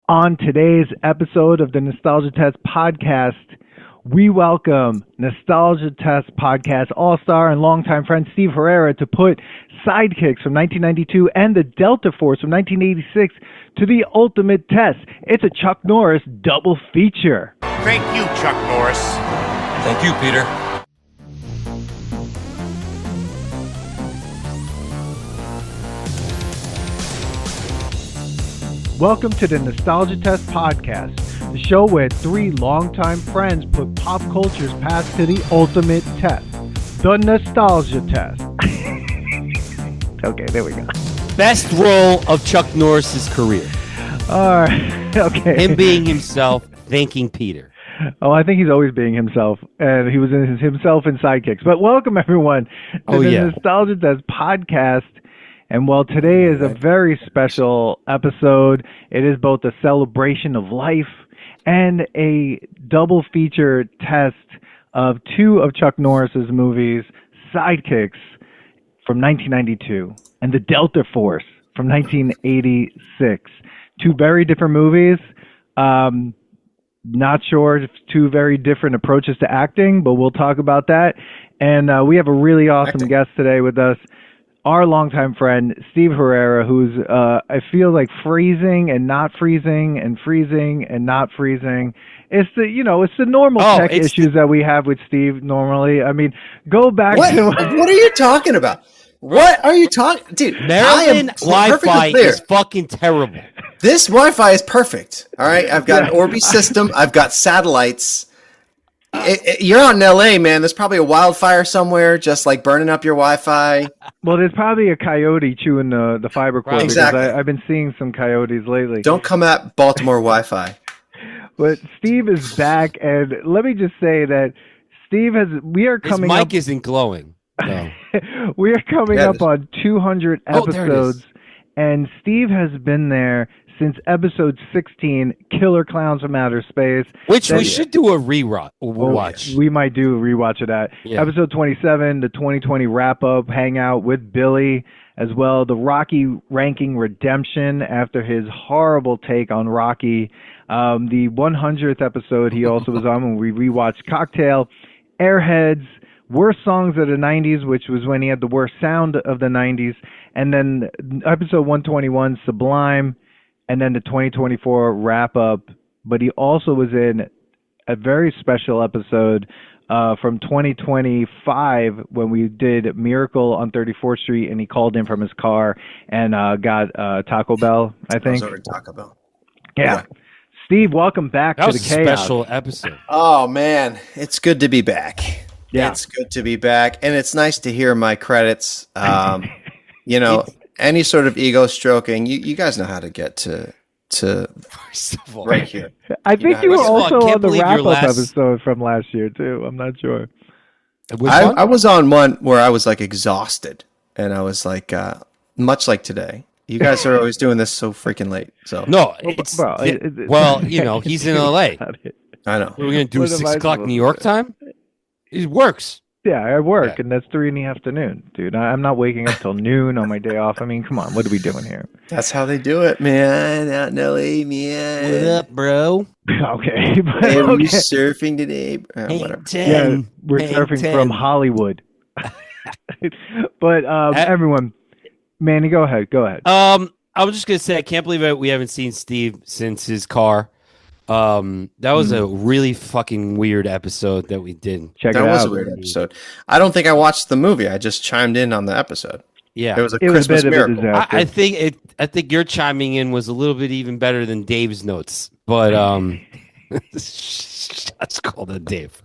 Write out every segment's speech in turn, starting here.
On today's episode of the Nostalgia Test podcast, we welcome Nostalgia Test podcast all-star and longtime friend Steve Herrera to put Sidekicks from 1992 and the Delta Force from 1986 to the ultimate test. It's a Chuck Norris double feature. Thank you, Chuck Norris. Thank you, Peter. Welcome to the Nostalgia Test podcast, the show where three longtime friends put pop culture's past to the ultimate test, the Nostalgia Test. Okay, there we go. Best role of Chuck Norris's career. All right, okay. Him being himself, thanking Peter. Oh, I think he's always being himself, and he was himself in Sidekicks. But welcome, everyone, to the Nostalgia Test podcast. And while today is a very special episode, it is both a celebration of life and a double feature test of two of Chuck Norris's movies, Sidekicks from 1992 and the Delta Force from 1986. Two very different movies. Not sure if two very different approaches to acting, but we'll talk about that. And we have a really awesome guest today with us. Our longtime friend, Steve Herrera, who's, I feel like freezing and not freezing and freezing and not freezing. It's the normal tech issues that we have with Steve normally. I mean, go back to... What are you talking about? What are you talking... Dude, Maryland Wi-Fi is fucking terrible. This Wi-Fi is perfect. All right? I've got an Orbi system. I've got satellites. You're out in LA, man. There's probably a wildfire somewhere just like burning up your Wi-Fi. Well, there's probably a coyote chewing the fiber cord. Exactly. Because I've been seeing some coyotes lately. Don't come at Baltimore Wi-Fi. But Steve is back, and let me just say that Steve His mic isn't glowing. No. We are coming up on 200 episodes, and Steve has been there since episode 16, Killer Clowns from Outer Space. Which we should do a rewatch. We might do a rewatch of that. Yeah. Episode 27, the 2020 wrap-up, hangout with Billy, as well. The Rocky ranking redemption after his horrible take on Rocky. The 100th episode he also was on when we rewatched Cocktail. Airheads, Worst Songs of the 90s, which was when he had the worst sound of the 90s. And then episode 121, Sublime. And then the 2024 wrap-up, but he also was in a very special episode from 2025 when we did Miracle on 34th Street, and he called in from his car and got Taco Bell, I think. Taco Bell. Yeah. Steve, welcome back to the chaos. That was a special episode. Oh, man. It's good to be back. Yeah. It's good to be back, and it's nice to hear my credits. Any sort of ego stroking, you guys know how to get to First of all, right here. I think you were also on the wrap-up episode from last year, too. I'm not sure. I was on one where I was like exhausted, and I was like, much like today. You guys are always doing this so freaking late. So no, he's in LA. I know. We're going to do 6 o'clock New York time? It works. Yeah, I work, and that's 3 in the afternoon, dude. I'm not waking up till noon on my day off. I mean, come on, what are we doing here? That's how they do it, man. Out in LA, man. What up, bro? Okay. Hey, are you surfing today? Whatever. Yeah, we're surfing from Hollywood. But everyone, Manny, go ahead. I was just going to say, I can't believe we haven't seen Steve since his car. That was a really fucking weird episode that we did. That was a weird episode. I don't think I watched the movie. I just chimed in on the episode. Yeah, it was a Christmas miracle. I think your chiming in was a little bit even better than Dave's notes. But that's called a Dave.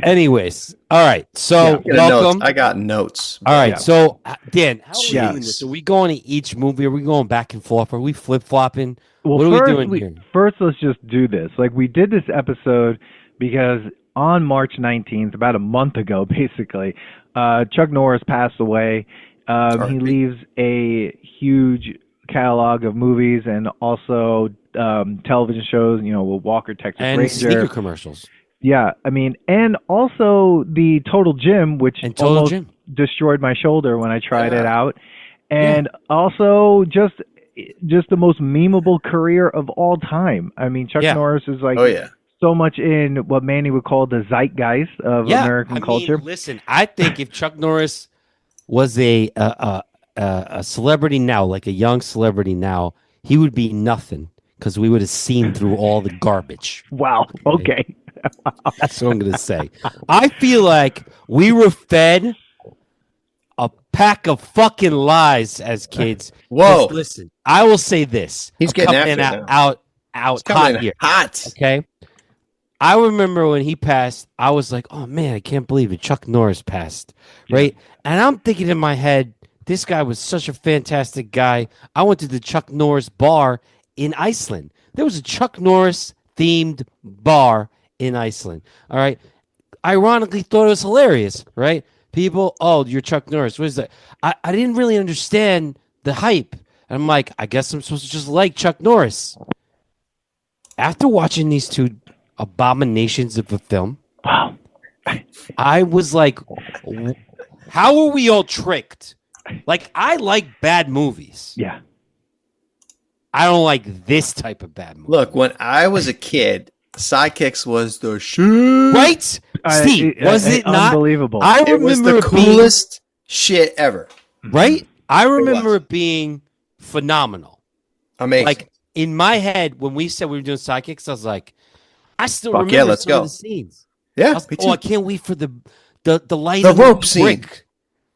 Anyways, all right. So welcome. I got notes. All right. So Dan, how are we doing this? Are we going to each movie? Are we going back and forth? Are we flip flopping? Well, what are we doing here? First, let's just do this. Like, we did this episode because on March 19th, about a month ago, basically, Chuck Norris passed away. He leaves a huge catalog of movies and also television shows, with Walker, Texas Ranger. And sneaker commercials. Yeah, I mean, and also the Total Gym, which almost destroyed my shoulder when I tried it out. And also just just the most memeable career of all time. I mean, Chuck Norris is like so much in what Manny would call the zeitgeist of American culture. Listen, I think if Chuck Norris was a celebrity now, like a young celebrity now, he would be nothing because we would have seen through all the garbage. Wow. Okay. That's what I'm going to say. I feel like we were fed a pack of fucking lies as kids. Whoa. Listen, I will say this. He's getting after it out hot here. Hot. Okay. I remember when he passed, I was like, oh man, I can't believe it. Chuck Norris passed. Right. And I'm thinking in my head, this guy was such a fantastic guy. I went to the Chuck Norris bar in Iceland. There was a Chuck Norris themed bar in Iceland. All right. Ironically thought it was hilarious, right? People, oh, you're Chuck Norris. What is that? I didn't really understand the hype. And I'm like, I guess I'm supposed to just like Chuck Norris. After watching these two abominations of a film, wow, I was like, how are we all tricked? Like, I like bad movies. Yeah. I don't like this type of bad movie. Look, when I was a kid, Sidekicks was the shit. Right? Steve, was it not? Unbelievable. I remember it was the coolest shit ever. Right? I remember it being phenomenal. Amazing. Like, in my head, when we said we were doing Sidekicks, I was like, I still remember let's some go. of the scenes. Yeah, me too. I can't wait for the light. The rope scene.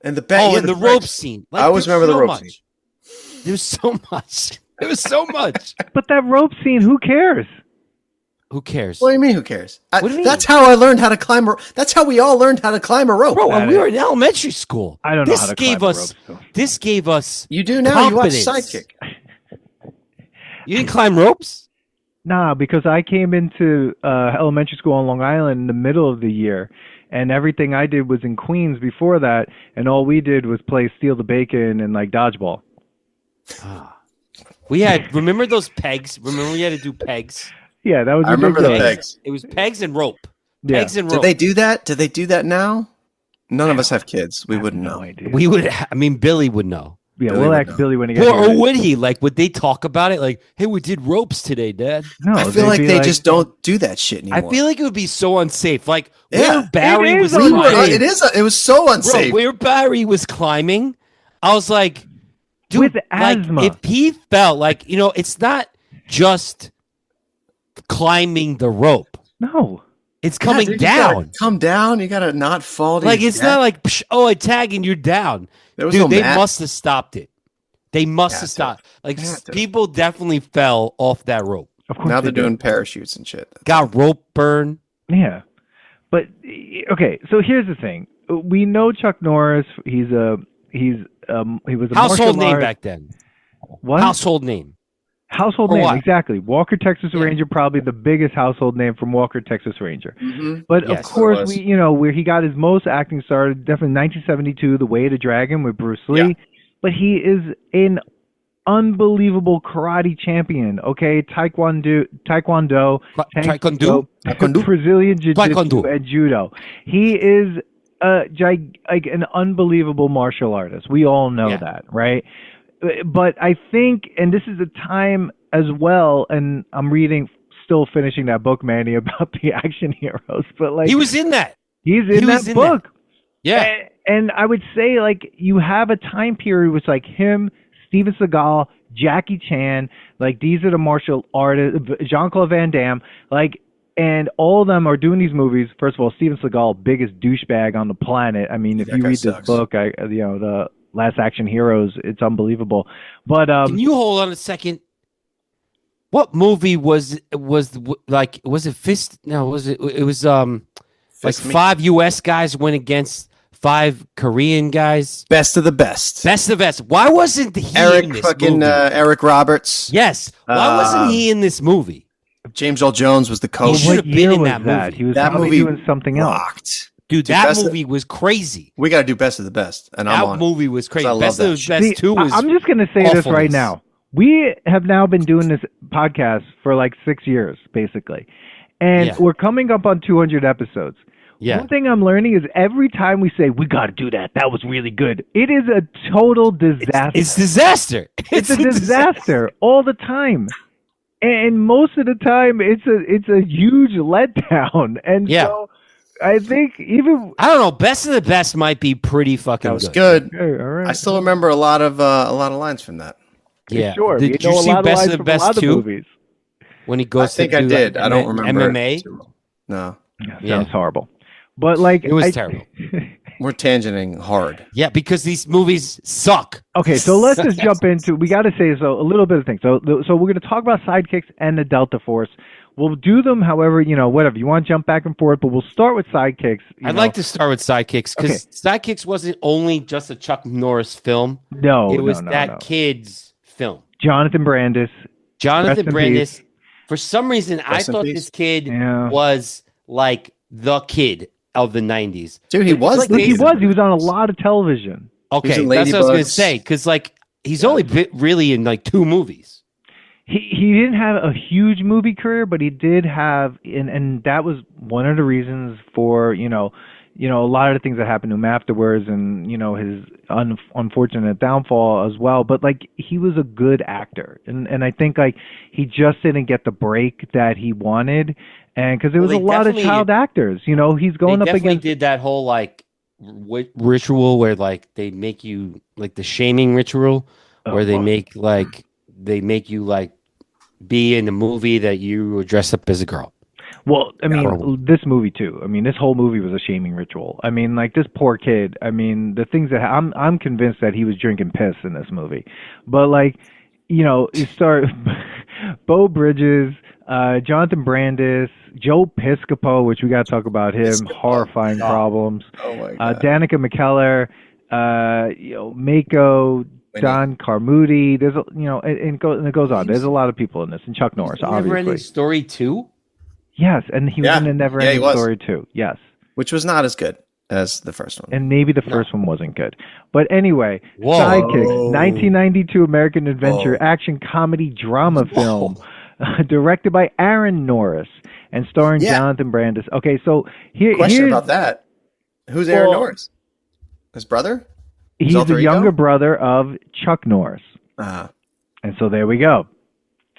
And the bag. Oh, and the rope scene. Like, I always remember the rope scene. There's so much. There was so much. But that rope scene, who cares? Who cares? What do you mean, who cares? What do you mean? That's how I learned how to climb. That's how we all learned how to climb a rope. Bro, we were in elementary school. I don't know how to climb a rope. So. This gave us. You do now. Confidence. You watch Sidekick. You didn't climb ropes? Nah, because I came into elementary school on Long Island in the middle of the year, and everything I did was in Queens before that, and all we did was play Steal the Bacon and like dodgeball. We had, remember those pegs? Remember we had to do pegs? Yeah, that was. I remember the pegs. It was pegs and rope. Yeah. Pegs and rope. Did they do that? Do they do that now? None of us have kids. We wouldn't know. Idea. We would. I mean, Billy would know. Yeah, Billy we'll would ask know. Billy when he gets Or would he? Like, would they talk about it? Like, hey, we did ropes today, Dad. No, I feel like they just don't do that shit anymore. I feel like it would be so unsafe. Like, Yeah. where Barry It was is climbing. It was so unsafe. Bro, where Barry was climbing, I was like, dude, With asthma. like, if he felt like, it's not just climbing the rope. No. It's coming dude, down. You gotta come down. You gotta not fall. To Like, your it's death. not like, psh, oh, I tag and you're down. There was Dude, no they mat. must have stopped it. They must have stopped. Like, people definitely fell off that rope. Of course Now they they're doing parachutes and shit. Got rope burn. Yeah. But okay, so here's the thing. We know Chuck Norris. He was a Household martial name art- back then. What? Household name. Household For name, what? exactly. Walker Texas Ranger, probably the biggest household name from Walker Texas Ranger. Mm-hmm. But Yes, of course, it was. where he got his most acting started, definitely 1972, The Way of the Dragon with Bruce Lee. Yeah. But he is an unbelievable karate champion. Okay, Taekwondo, Taekwondo. Brazilian Jiu-Jitsu, Taekwondo. and Judo. He is like an unbelievable martial artist. We all know that, right? But I think, and this is a time as well, and I'm still finishing that book, Manny, about the action heroes. But like, He was in that. he's in that book. Yeah. And I would say, like, you have a time period with like him, Steven Seagal, Jackie Chan, like these are the martial artists, Jean-Claude Van Damme, like, and all of them are doing these movies. First of all, Steven Seagal, biggest douchebag on the planet. I mean, if you read this book, the Last Action Heroes, it's unbelievable. But Can you hold on a second? What movie was it Fist? No, it was like Fist Me? 5 US guys went against 5 Korean guys. Best of the best. Best of the best. Why wasn't he in this movie? Eric Roberts. Yes. Why wasn't he in this movie? James Earl Jones was the coach. should what have been year in was that that? movie. He was That probably movie doing something else. rocked. Dude, that movie was crazy. We got to do best of the best, and I'm That on. movie was crazy. I love Best that of the shit. best See, too was. I'm just going to say this right awfulness. now. We have now been doing this podcast for like 6 years, basically. And we're coming up on 200 episodes. Yeah. One thing I'm learning is every time we say we got to do that, that was really good. It is a total disaster. It's disaster. It's a disaster all the time. And most of the time, it's a huge letdown. And so I think even I don't know. Best of the Best might be pretty fucking. That was good. Okay, all right. I still remember a lot of lines from that. Yeah, sure. Did you see Best of the Best too? When he goes, I think I did. I don't remember MMA. No, sounds horrible. But like, it was terrible. We're tangenting hard. Yeah, because these movies suck. Okay, so let's just jump into. We got to say a little bit of things. So we're going to talk about Sidekicks and the Delta Force. We'll do them, however, whatever you want. Jump back and forth, but we'll start with Sidekicks. I'd like to start with Sidekicks because Sidekicks wasn't only just a Chuck Norris film. No, it was that kid's film. Jonathan Brandis. For some reason, I thought this kid was like the kid of the 90s. Dude, he was. He was on a lot of television. Okay, that's what I was going to say. Because like he's only really in like 2 movies. He didn't have a huge movie career, but he did have, and that was one of the reasons for a lot of the things that happened to him afterwards, and his unfortunate downfall as well. But like he was a good actor, and I think like he just didn't get the break that he wanted, and because there was a lot of child actors. He's going up against. Did that whole like ritual where like they make you like the shaming ritual, where they make you like be in the movie that you were dressed up as a girl. Well, I mean, this movie too. I mean, this whole movie was a shaming ritual. I mean, like this poor kid. I mean, the things that I'm convinced that he was drinking piss in this movie. But like, you start Bo Bridges, Jonathan Brandis, Joe Piscopo, which we got to talk about him. Horrifying problems. Oh my God. Danica McKellar, Mako. Don Carmody, there's and it goes on. There's a lot of people in this, and Chuck Norris, obviously. Never-Ending Story 2? Yes, and he was in a Never-Ending Story 2. Yes, which was not as good as the first one, and maybe the first one wasn't good. But anyway, Sidekick, 1992 American adventure action comedy drama film, directed by Aaron Norris and starring Jonathan Brandis. Okay, so here's about that. Who's Aaron Norris? His brother? He's the younger brother of Chuck Norris. Uh-huh. And so there we go.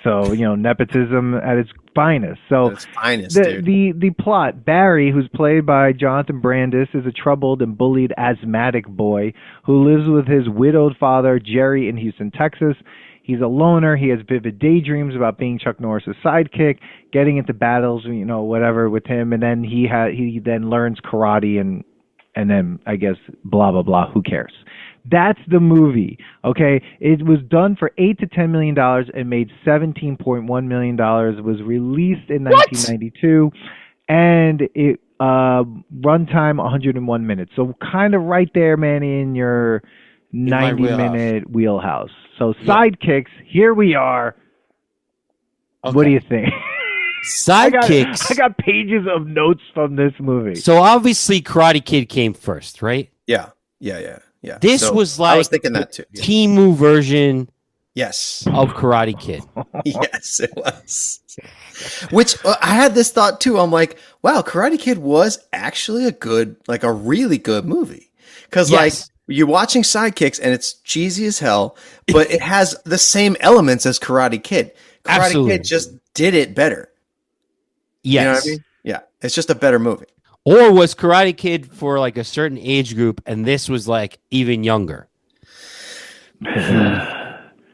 So, nepotism at its finest. So the plot, Barry, who's played by Jonathan Brandis, is a troubled and bullied asthmatic boy who lives with his widowed father, Jerry, in Houston, Texas. He's a loner. He has vivid daydreams about being Chuck Norris's sidekick, getting into battles, whatever with him. And then he then learns karate and then I guess blah blah blah. Who cares? That's the movie. Okay, it was done for $8 to $10 million and made $17.1 million. It was released in 1992, and it runtime 101 minutes. So kind of right there, Manny, in your 90-minute wheelhouse. So Sidekicks, here we are. Okay. What do you think? Sidekicks. I got pages of notes from this movie. So obviously Karate Kid came first, right? Yeah. This was like I was thinking that too. Timu version Yes. Of Karate Kid. Yes, it was. Which I had this thought too. I'm like, wow, Karate Kid was actually a really good movie. Because like you're watching Sidekicks and it's cheesy as hell, but it has the same elements as Karate Kid. Karate Kid just did it better. Yes. You know what I mean? Yeah. It's just a better movie. Or was Karate Kid for like a certain age group and this was like even younger?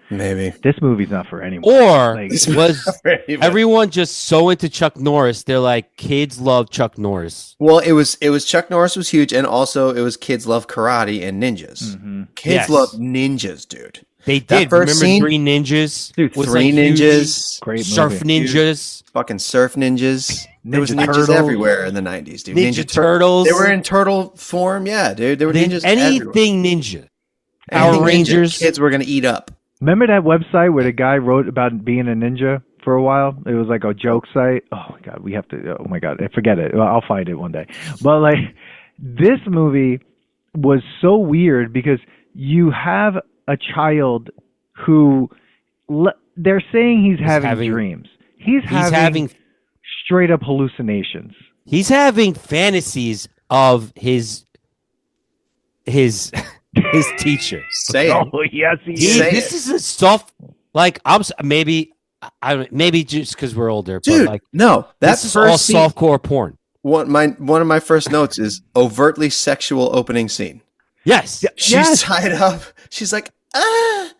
Maybe. This movie's not for anyone. Or was everyone just so into Chuck Norris, they're like, kids love Chuck Norris. Well, it was Chuck Norris was huge, and also it was kids love karate and ninjas. Mm-hmm. Kids love ninjas, dude. They did. Remember Three Ninjas? Dude, Three Ninjas. Great Surf Ninjas. Dude, fucking Surf Ninjas. There was ninjas Turtles. everywhere in the 90s, dude. Ninja Turtles. They were in turtle form, yeah, dude. There were ninjas anything everywhere. Ninja. Power Rangers. Kids were going to eat up. Remember that website where the guy wrote about being a ninja for a while? It was like a joke site. Oh my god, we have to. Oh my god, forget it. I'll find it one day. But like, this movie was so weird because you have a child who they're saying he's having dreams. He's having straight up hallucinations. He's having fantasies of his teacher. Say it. Oh yes, he is. This is a soft. Like maybe just because we're older, Dude, but like no, this is all softcore porn. One of my first notes is overtly sexual opening scene. Yes, She's tied up. She's like, ah.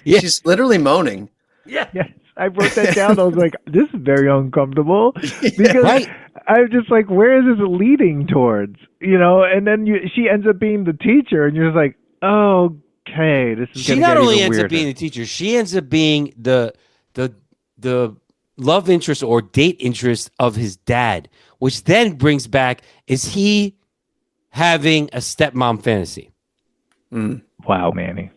Yeah. She's literally moaning. Yeah. Yes, I wrote that down. I was like, this is very uncomfortable because Right. I'm just like, where is this leading towards? You know, and then she ends up being the teacher, and you're just like, okay, this is. She not only ends up being the teacher, she ends up being the love interest or date interest of his dad, which then brings back, is he having a stepmom fantasy? Wow, Manny.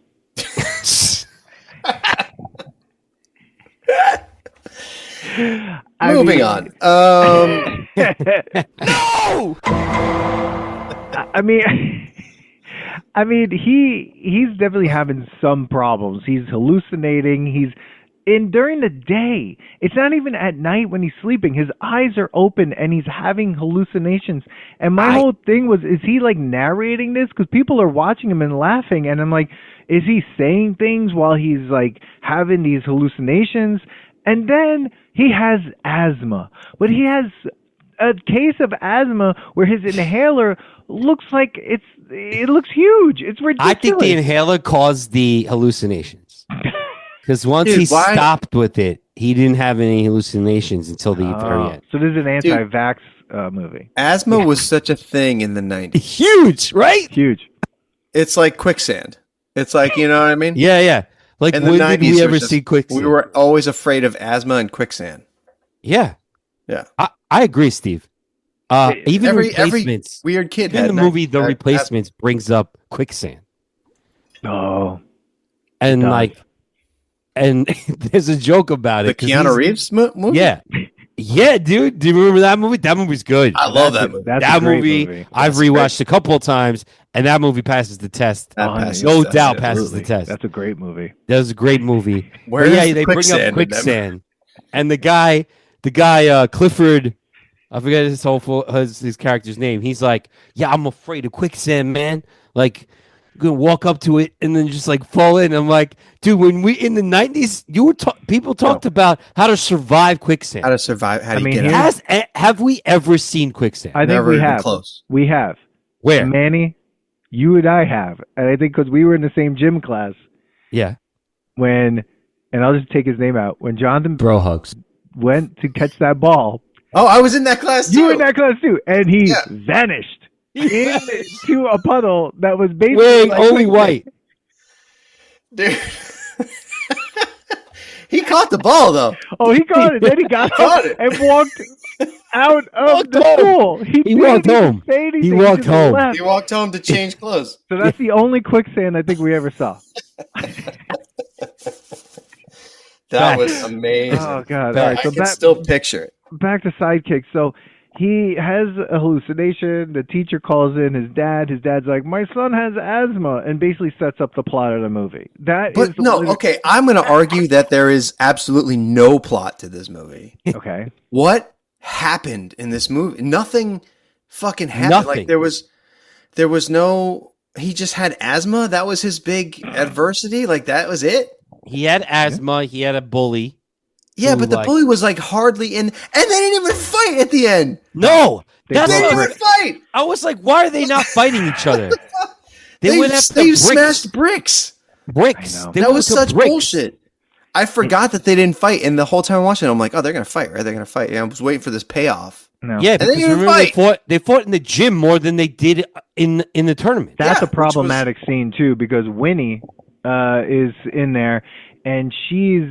Moving on. No. I mean, he's definitely having some problems. He's hallucinating. During the day. It's not even at night when he's sleeping. His eyes are open and he's having hallucinations. And my whole thing was, is he like narrating this? Because people are watching him and laughing. And I'm like, is he saying things while he's like having these hallucinations? And then he has asthma. But he has a case of asthma where his inhaler looks like it looks huge. It's ridiculous. I think the inhaler caused the hallucinations. Because once he stopped with it, he didn't have any hallucinations until the very end. So this is an anti-vax movie. Asthma was such a thing in the 90s. Huge, right? Huge. It's like quicksand. It's like, you know what I mean? Yeah. Like, in when the 90s, did we ever see quicksand? We were always afraid of asthma and quicksand. Yeah. I agree, Steve. Even Replacements. Every weird kid in the movie The Replacements brings up quicksand. Oh. And like, and there's a joke about it. The Keanu Reeves movie? Yeah. Yeah, dude. Do you remember that movie? That movie's good. I love that movie. That movie I've rewatched a couple of times, and that movie passes the test. Passes the test. That's a great movie. That was a great movie. They bring up quicksand. And the guy Clifford, I forget his character's name. He's like, yeah, I'm afraid of quicksand, man. Like, I'm gonna walk up to it and then just like fall in. I'm like, dude, when we in the 90s, people talked about how to survive quicksand. How do you get out? Have we ever seen quicksand? I think we have. Close. We have. Where? Manny, you and I have. And I think because we were in the same gym class. Yeah. And I'll just take his name out. When Jonathan Bro Hugs went to catch that ball. Oh, I was in that class too. You were in that class too. And he vanished into a puddle that was basically wearing only white. Dude. He caught the ball though. Oh, he caught it. Then he got it and walked out of the pool. He walked home. He walked home. He walked home to change clothes. So that's the only quicksand I think we ever saw. That was amazing. Oh God! All right, so I can still picture it. Back to Sidekick. So he has a hallucination. The teacher calls in his dad. His dad's like, "My son has asthma," and basically sets up the plot of the movie. Okay. I'm going to argue that there is absolutely no plot to this movie. Okay. What happened in this movie? Nothing fucking happened. Nothing. Like there was no. He just had asthma. That was his big adversity. Like that was it. He had asthma. He had a bully. Yeah, but the bully was like hardly in, and they didn't even fight at the end. No, they didn't even fight. I was like, why are they not fighting each other? They smashed bricks. That was such bullshit. I forgot that they didn't fight, and the whole time I'm watching, I'm like, oh, they're gonna fight, right? They're gonna fight. And I was waiting for this payoff. No. Yeah, because remember they fought in the gym more than they did in the tournament. That's a problematic scene too, because Winnie is in there. And she's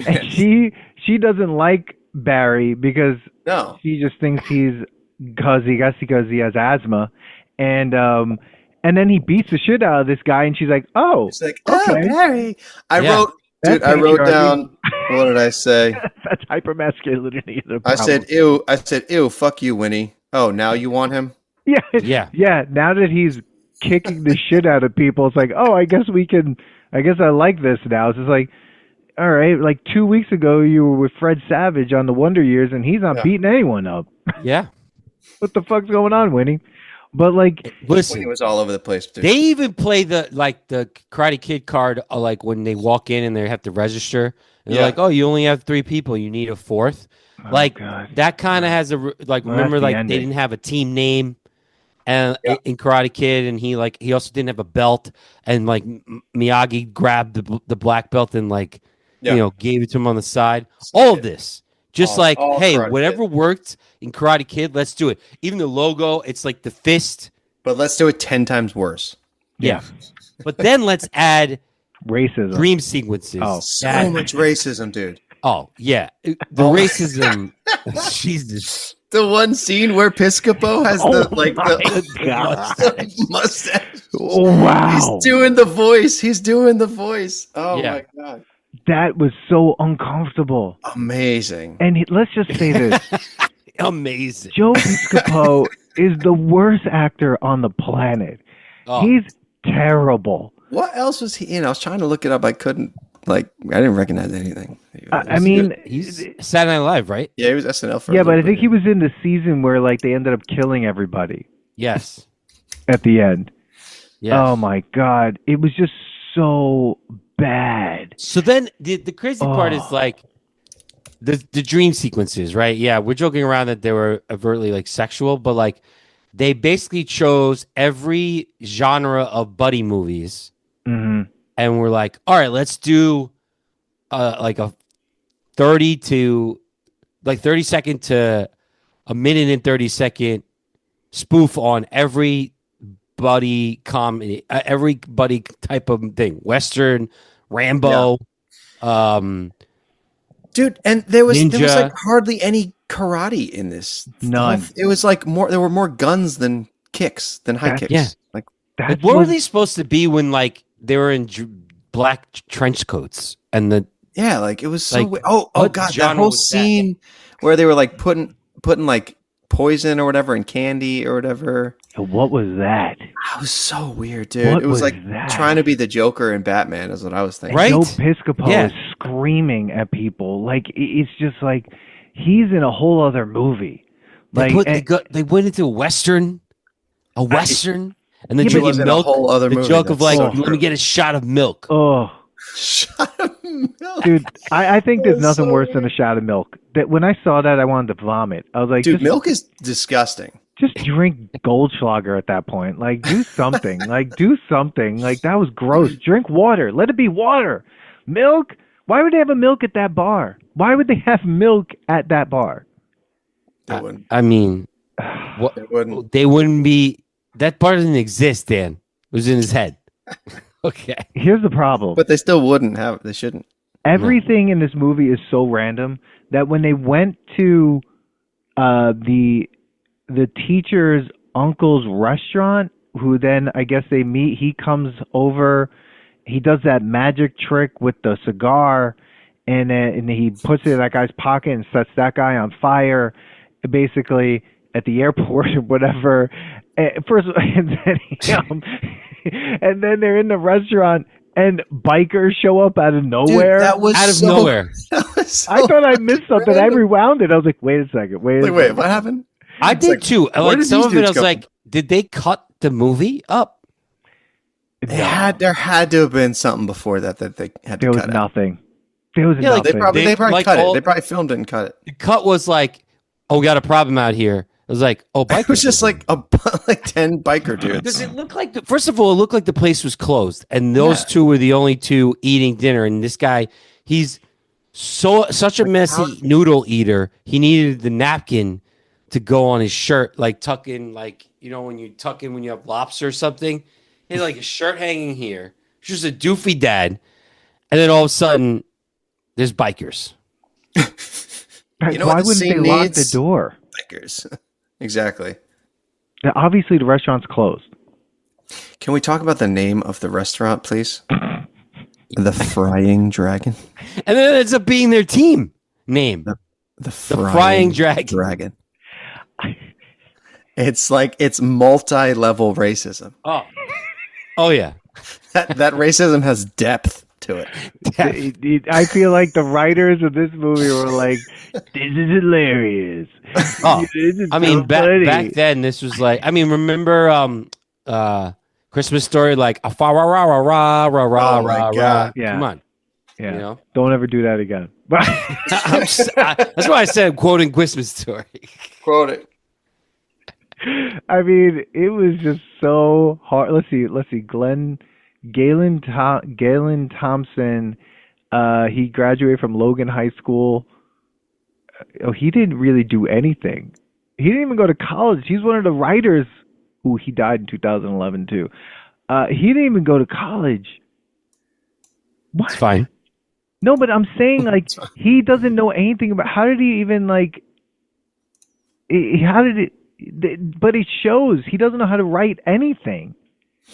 and she doesn't like Barry because she just thinks he has asthma, and then he beats the shit out of this guy, and she's like, oh, it's like, okay, Barry. I wrote down. What did I say? That's hypermasculinity. I said, ew, fuck you, Winnie. Oh, now you want him? Yeah. Now that he's kicking the shit out of people, it's like, oh, I guess I like this now. It's just like, all right, like 2 weeks ago you were with Fred Savage on the Wonder Years, and he's not beating anyone up. Yeah. What the fuck's going on, Winnie? But like, listen, Winnie was all over the place. Dude. They even play the Karate Kid card, like when they walk in and they have to register. And they're like, oh, you only have 3 people. You need a 4th. That kind of has a remember, like they didn't have a team name, and in Karate Kid, and he also didn't have a belt, and like Miyagi grabbed the black belt and gave it to him on the side. All of this, just hey, whatever worked in Karate Kid, let's do it. Even the logo, it's like the fist, but let's do it 10 times worse. Yeah, but then let's add racism, dream sequences. Oh, so much racism, dude. Oh the racism. Jesus. The one scene where Piscopo has the mustache. Oh, wow. He's doing the voice. Oh my God. That was so uncomfortable. Amazing. And let's just say this. Amazing. Joe Piscopo is the worst actor on the planet. Oh. He's terrible. What else was he in? I was trying to look it up. I couldn't. I didn't recognize anything. He's Saturday Night Live, right? Yeah, he was SNL for. Yeah, but I think he was in the season where they ended up killing everybody. Yes. At the end. Yes. Oh my God, it was just so bad. So then the crazy part is the dream sequences, right? Yeah, we're joking around that they were overtly sexual, but they basically chose every genre of buddy movies. Mm-hmm. And we're like, all right, let's do a 30 second to a minute and 30-second spoof on every buddy comedy, every buddy type of thing, Western, Rambo, dude. And there was Ninja. hardly any karate in this. None. It was more. There were more guns than kicks than high kicks. Yeah. What were they supposed to be when they were in black trench coats and the it was so oh God, that whole scene where they were putting poison or whatever in candy or whatever. What was that? That was so weird, dude. It was trying to be the Joker in Batman is what I was thinking. Right? Joe Piscopo is screaming at people it's just he's in a whole other movie. They went into a western. And the drinking milk, a whole other the movie. joke of let me get a shot of milk. Oh, shot of milk, dude! I think there's nothing worse than a shot of milk. That when I saw that, I wanted to vomit. I was like, dude, milk is disgusting. Just drink Goldschlager at that point. Do something. Do something. That was gross. Drink water. Let it be water. Milk. Why would they have a milk at that bar? Why would they have milk at that bar? They wouldn't. I mean, they wouldn't be. That part doesn't exist, Dan. It was in his head. Okay. Here's the problem. But they still wouldn't have. They shouldn't. Everything in this movie is so random that when they went to the teacher's uncle's restaurant, who then I guess they meet, he comes over, he does that magic trick with the cigar, and he puts it in that guy's pocket and sets that guy on fire, basically at the airport or whatever. First, and then they're in the restaurant and bikers show up out of nowhere. Dude, that was out of nowhere. I thought I missed something. I rewound it. I was like, wait a second. Wait, what happened? I did too. Some of it, I was like, did they cut the movie up? There had to have been something before that they had to cut. There was nothing. There was nothing. They probably cut it. They probably filmed it and cut it. The cut was we got a problem out here. It was bikers. It was just 10 biker dudes. Does it look like first of all, it looked like the place was closed, and those two were the only two eating dinner. And this guy, he's such a messy noodle eater. He needed the napkin to go on his shirt, tuck in, when you tuck in when you have lobster or something. He had a shirt hanging here. Just a doofy dad, and then all of a sudden, there's bikers. Why wouldn't they lock the door? Bikers. Exactly. Now, obviously, the restaurant's closed. Can we talk about the name of the restaurant, please? The Frying Dragon. And then it ends up being their team name. The Frying Dragon. It's multi-level racism. Oh yeah. That racism has depth. to it. I feel like the writers of this movie were like, "This is hilarious." Oh, I mean, so funny. back then, this was like, I mean, remember Christmas Story, like a fa ra ra ra ra ra ra Oh my ra. God. Yeah. Come on, Yeah. you know. Don't ever do that again. That's why I said quoting Christmas Story. Quote it. I mean, it was just so hard. Let's see. Galen Thompson. He graduated from Logan High School. Oh, he didn't really do anything. He didn't even go to college. He's one of the writers. Ooh, he died in 2011 too. He didn't even go to college. What? It's fine. No, but I'm saying like he doesn't know anything about. How did he even like? How did it? But it shows he doesn't know how to write anything.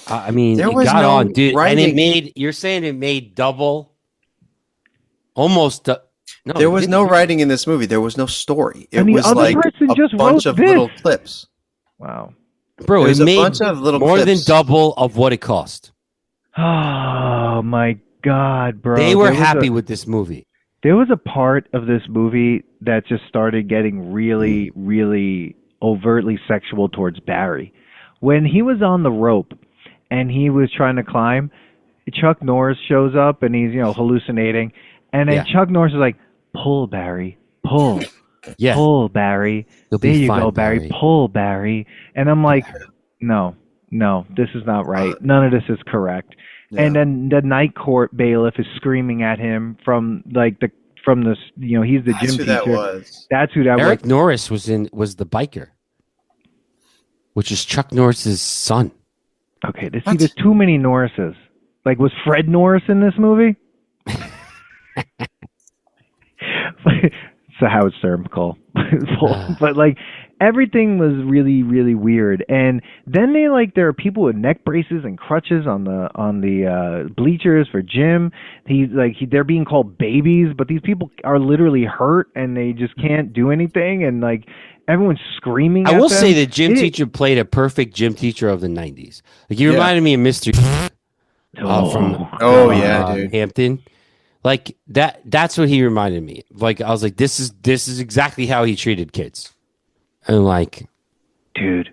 I mean, There it was got no on, dude, and writing. it made. You're saying it made double, almost. No, There it was didn't. no writing in this movie. There was no story. It And the was other like person a just bunch wrote of this. little clips. Wow. Bro. There's It a made bunch of little more than clips. double of what it cost. Oh my God, bro! They were There was happy with this movie. There was a part of this movie that just started getting really, really overtly sexual towards Barry. When he was on the rope and he was trying to climb, Chuck Norris shows up and he's, hallucinating. And then Yeah. Chuck Norris is like, pull, Barry, pull. Yeah, Pull, Barry. You'll There be you fine, go, Barry. Barry. Pull, Barry. And I'm like, no, this is not right. None of this is correct. Yeah. And then the night court bailiff is screaming at him from he's the That's gym who teacher. that was. That's who that Eric was. Norris was the biker, which is Chuck Norris's son. Okay, there's too many Norrises. Like, was Fred Norris in this movie? It's a Howard Stern call. But like everything was really, really weird. And then there are people with neck braces and crutches on the bleachers for Jim. They're being called babies, but these people are literally hurt and they just can't do anything. And like everyone's screaming. I will them. say the gym teacher played a perfect gym teacher of the '90s. Like he reminded me of Mr. From dude. Hampton. Like that's what he reminded me. Like I was like, this is exactly how he treated kids. And like, dude,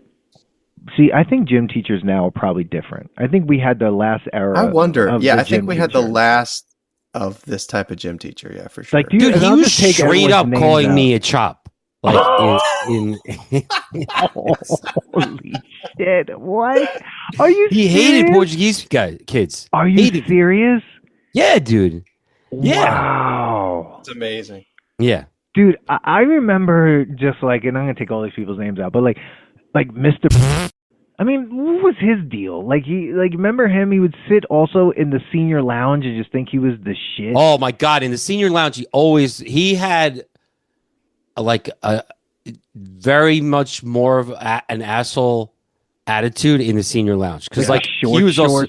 see, I think gym teachers now are probably different. I think we had the last era. I wonder. Yeah, I think gym we had the teacher. last of this type of gym teacher. Yeah, for sure. Like, dude, and he I'll was just take straight up everyone's names calling out. me a chop. Like in Holy shit! What? Are you? he serious? hated Portuguese kids. Are you Hated- serious? Yeah, dude. Yeah. Wow. It's amazing. Yeah. Dude, I remember just like, and I'm gonna take all these people's names out, but like Mr. I mean, what was his deal? Like remember him? He would sit also in the senior lounge and just think he was the shit. Oh my God! In the senior lounge, he had like a very much more of an asshole attitude in the senior lounge because like he was also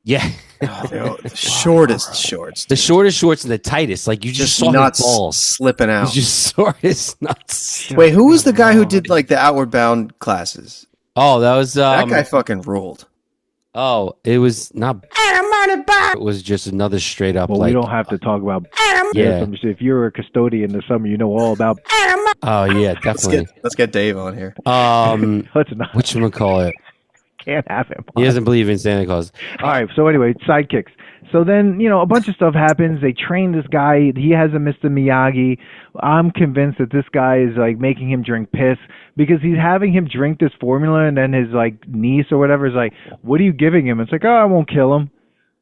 yeah. The shortest shorts. The shortest shorts and the tightest. Like you just saw nuts his balls slipping out. You just saw his nuts. Wait, who was the guy who did like the Outward Bound classes? Oh, that was That guy fucking ruled. Oh, it was not. It was just another straight up. Well, like, we don't have to talk about. Yeah. If you were a custodian this summer, you know all about. Oh yeah, definitely. Let's get Dave on here. Let's not. Whatchamacallit? Can't have him. He doesn't believe in Santa Claus. All right. So anyway, sidekicks. So then, a bunch of stuff happens. They train this guy. He has a Mr. Miyagi. I'm convinced that this guy is like making him drink piss because he's having him drink this formula, and then his like niece or whatever is like, "What are you giving him?" It's like, "Oh, I won't kill him,"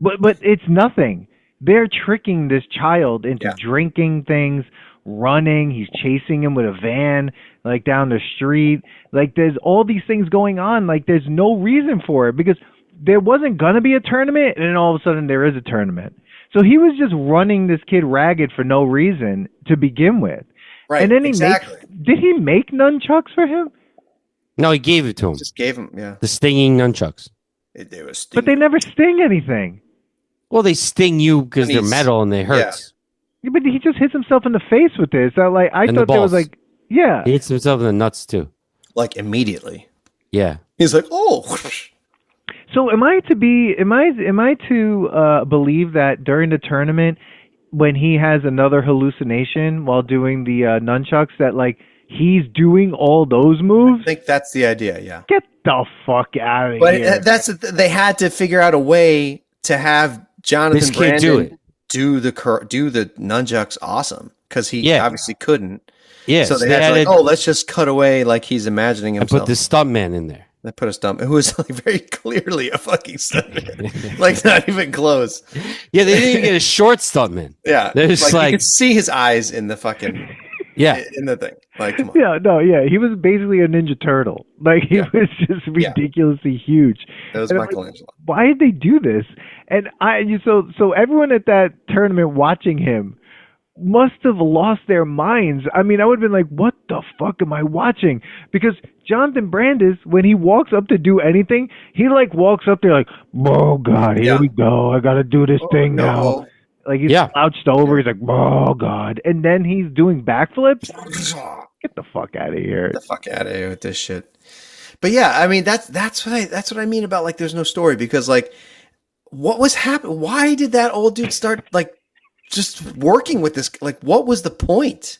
but it's nothing. They're tricking this child into drinking things, running. He's chasing him with a van, like down the street. Like there's all these things going on. Like there's no reason for it because there wasn't gonna be a tournament, and then all of a sudden there is a tournament. So he was just running this kid ragged for no reason to begin with. Right. And then exactly. did he make nunchucks for him? No, he gave it to him. Just gave him, yeah. The stinging nunchucks. It was But they never sting anything. Well, they sting you because And they're he's- metal and they hurt. Yeah, but he just hits himself in the face with this. So like I And the thought there was balls. like, yeah. He hits himself in the nuts too. like immediately. Yeah. He's like, oh. So am I to believe that during the tournament when he has another hallucination while doing the nunchucks that like he's doing all those moves? I think that's the idea. Yeah. Get the fuck out of But here. they had to figure out a way to have Jonathan Brandon do the nunchucks awesome because he obviously couldn't. Yeah. So they had to let's just cut away like he's imagining himself. And put the stuntman in there. They put a stuntman who was like very clearly a fucking stuntman, like not even close. Yeah, they didn't even get a short stuntman. Yeah, they're just like you could see his eyes in the fucking in the thing. Like, come on. He was basically a Ninja Turtle. Like he was just ridiculously huge. That was Michelangelo. Like, why did they do this? And so everyone at that tournament watching him must have lost their minds. I mean, I would have been like, what the fuck am I watching? Because Jonathan Brandis, when he walks up to do anything, he like walks up there like, oh God, here we go. I got to do this thing now. Like he's slouched over. He's like, oh God. And then he's doing backflips. Get the fuck out of here. Get the fuck out of here with this shit. But yeah, I mean, that's what I mean about like, there's no story because like what was happening? Why did that old dude start like, just working with this, like, what was the point?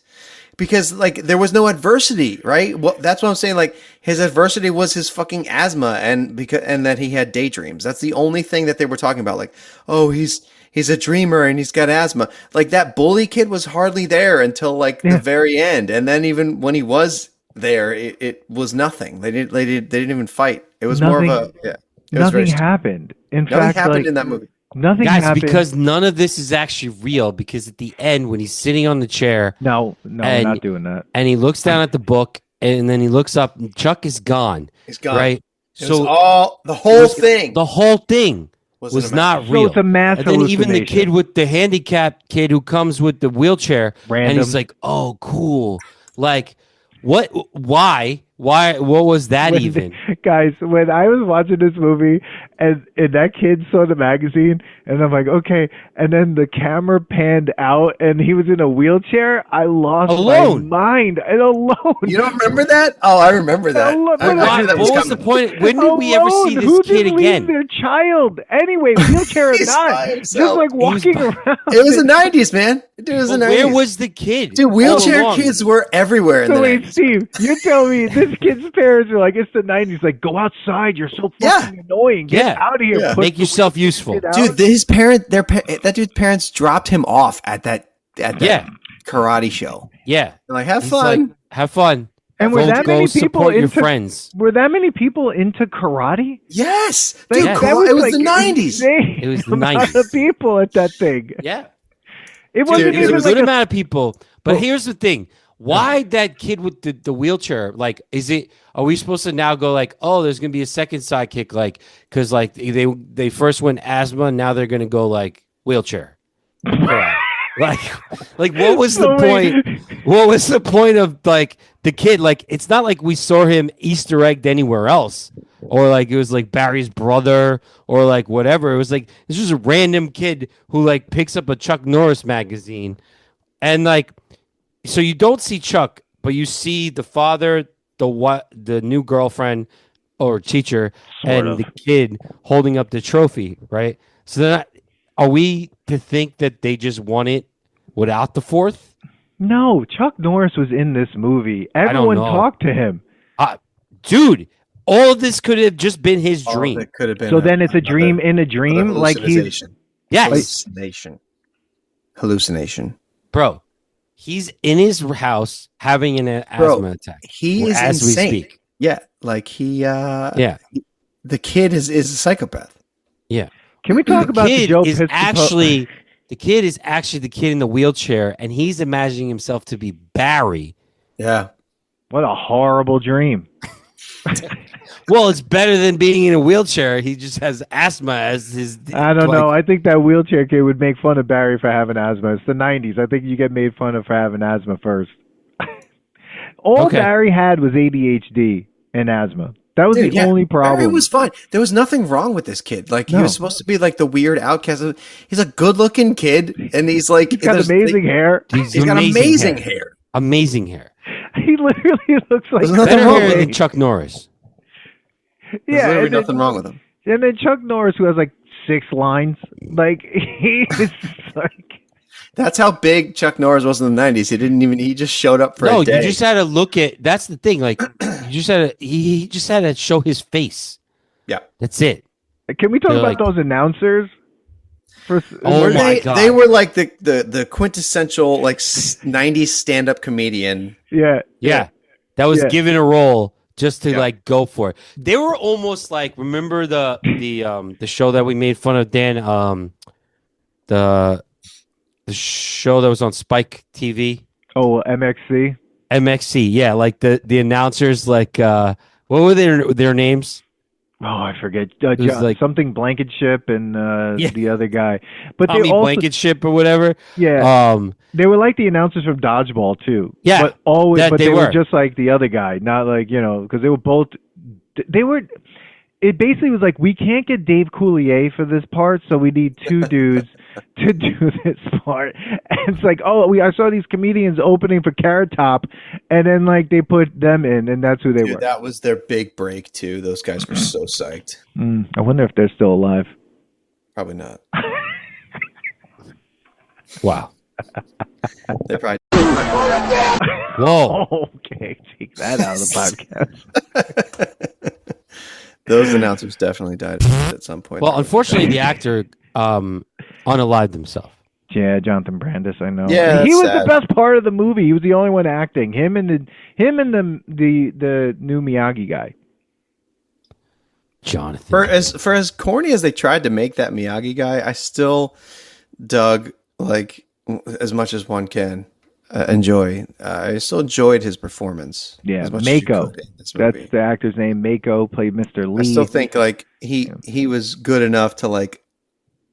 Because like there was no adversity, right? Well, that's what I'm saying. Like his adversity was his fucking asthma, and that he had daydreams. That's the only thing that they were talking about. Like, oh, he's a dreamer and he's got asthma. Like that bully kid was hardly there until like the very end, and then even when he was there, it was nothing. They didn't even fight. It was more of a Nothing happened. In fact, nothing happened in that movie. Nothing happened. Because none of this is actually real. Because at the end, when he's sitting on the chair, we're not doing that. And he looks down at the book, and then he looks up, and Chuck is gone. He's gone. Right. The whole thing. The whole thing was not real. So it's a mass and then even the kid with the handicapped kid who comes with the wheelchair, and he's like, "Oh, cool." Like, what? Why? What was that even? Guys, when I was watching this movie and that kid saw the magazine and I'm like, okay, and then the camera panned out and he was in a wheelchair, I lost my mind. And alone. You don't remember that? Oh, I remember that. What was the point? When did we ever see this kid again? Their child. Anyway, wheelchair or not. Just like walking around. It was the 90s, man. It was the 90s. Where was the kid? Dude, wheelchair kids were everywhere in the 90s. Steve, you tell me this kid's parents are like, it's the 90s. Like, go outside. You're so fucking annoying. Get out of here. Yeah. Make yourself useful. Dude, that dude's parents dropped him off at that karate show. Yeah. They're like, have fun. Like, have fun. And were that many people your friends? Were that many people into karate? Yes. Dude, it was the 90s. It was the 90s. The people at that thing. Yeah. It wasn't There's even a good amount of people. But here's the thing. Why that kid with the wheelchair? Like, are we supposed to now go like, oh, there's gonna be a second sidekick, like, because like they first went asthma, and now they're gonna go like wheelchair. like what was the point? What was the point of like the kid? Like, it's not like we saw him Easter egged anywhere else, or like it was like Barry's brother, or like whatever. It was like this was a random kid who like picks up a Chuck Norris magazine, and like. So you don't see Chuck, but you see the father, the new girlfriend or teacher, the kid holding up the trophy, right? So then, are we to think that they just won it without the fourth? No, Chuck Norris was in this movie. Everyone talked to him. Dude, all of this could have just been his dream. It could have been. So then it's a dream in a dream, like he's hallucination, bro. He's in his house having an asthma attack. He is as insane. We speak. Yeah, like the kid is a psychopath. Yeah. Can we talk about the Joe Piscopo? The kid is actually the kid in the wheelchair, and he's imagining himself to be Barry. Yeah. What a horrible dream. Well, it's better than being in a wheelchair. He just has asthma as his. I don't know. I think that wheelchair kid would make fun of Barry for having asthma. It's the 90s. I think you get made fun of for having asthma first. All Barry had was ADHD and asthma. That was the only problem. Barry was fine. There was nothing wrong with this kid. Like he was supposed to be like the weird outcast. He's a good-looking kid, and he's like he's got amazing hair. He's got amazing hair. Amazing hair. He literally looks like better hair than Chuck Norris. There's literally nothing wrong with him. And then Chuck Norris, who has like 6 lines, like he's like. That's how big Chuck Norris was in the 90s. He just showed up for a day. You just had to look at, that's the thing. Like, he just had to show his face. Yeah. That's it. Can we talk about those announcers? My God. They were like the quintessential like 90s stand-up comedian. Yeah. That was given a role just to like go for it. They were almost like, remember the show that we made fun of, Dan? The show that was on Spike TV. Oh, MXC. MXC, yeah, like the announcers, like what were their names? Oh, I forget. Like something Blankenship and the other guy, but Tommy they also Blankenship or whatever. Yeah, they were like the announcers from Dodgeball too. Yeah, but always, they were just like the other guy, not like because they were both. They were. It basically was like, we can't get Dave Coulier for this part, so we need 2 dudes to do this part. And it's like, I saw these comedians opening for Carrot Top, and then like they put them in, and that's who they were. That was their big break too. Those guys were so psyched. I wonder if they're still alive. Probably not. Wow. They probably. Whoa. Okay, take that out of the podcast. Those announcers definitely died at some point. Well, unfortunately, the actor unalived himself. Yeah, Jonathan Brandis, I know. Yeah, he was sad. the best part of the movie. He was the only one acting. Him and the new Miyagi guy. Jonathan. For as corny as they tried to make that Miyagi guy, I still dug like as much as one can. Enjoy. I still enjoyed his performance. Yeah, Mako. That's the actor's name. Mako played Mr. Lee. I still think like he was good enough to like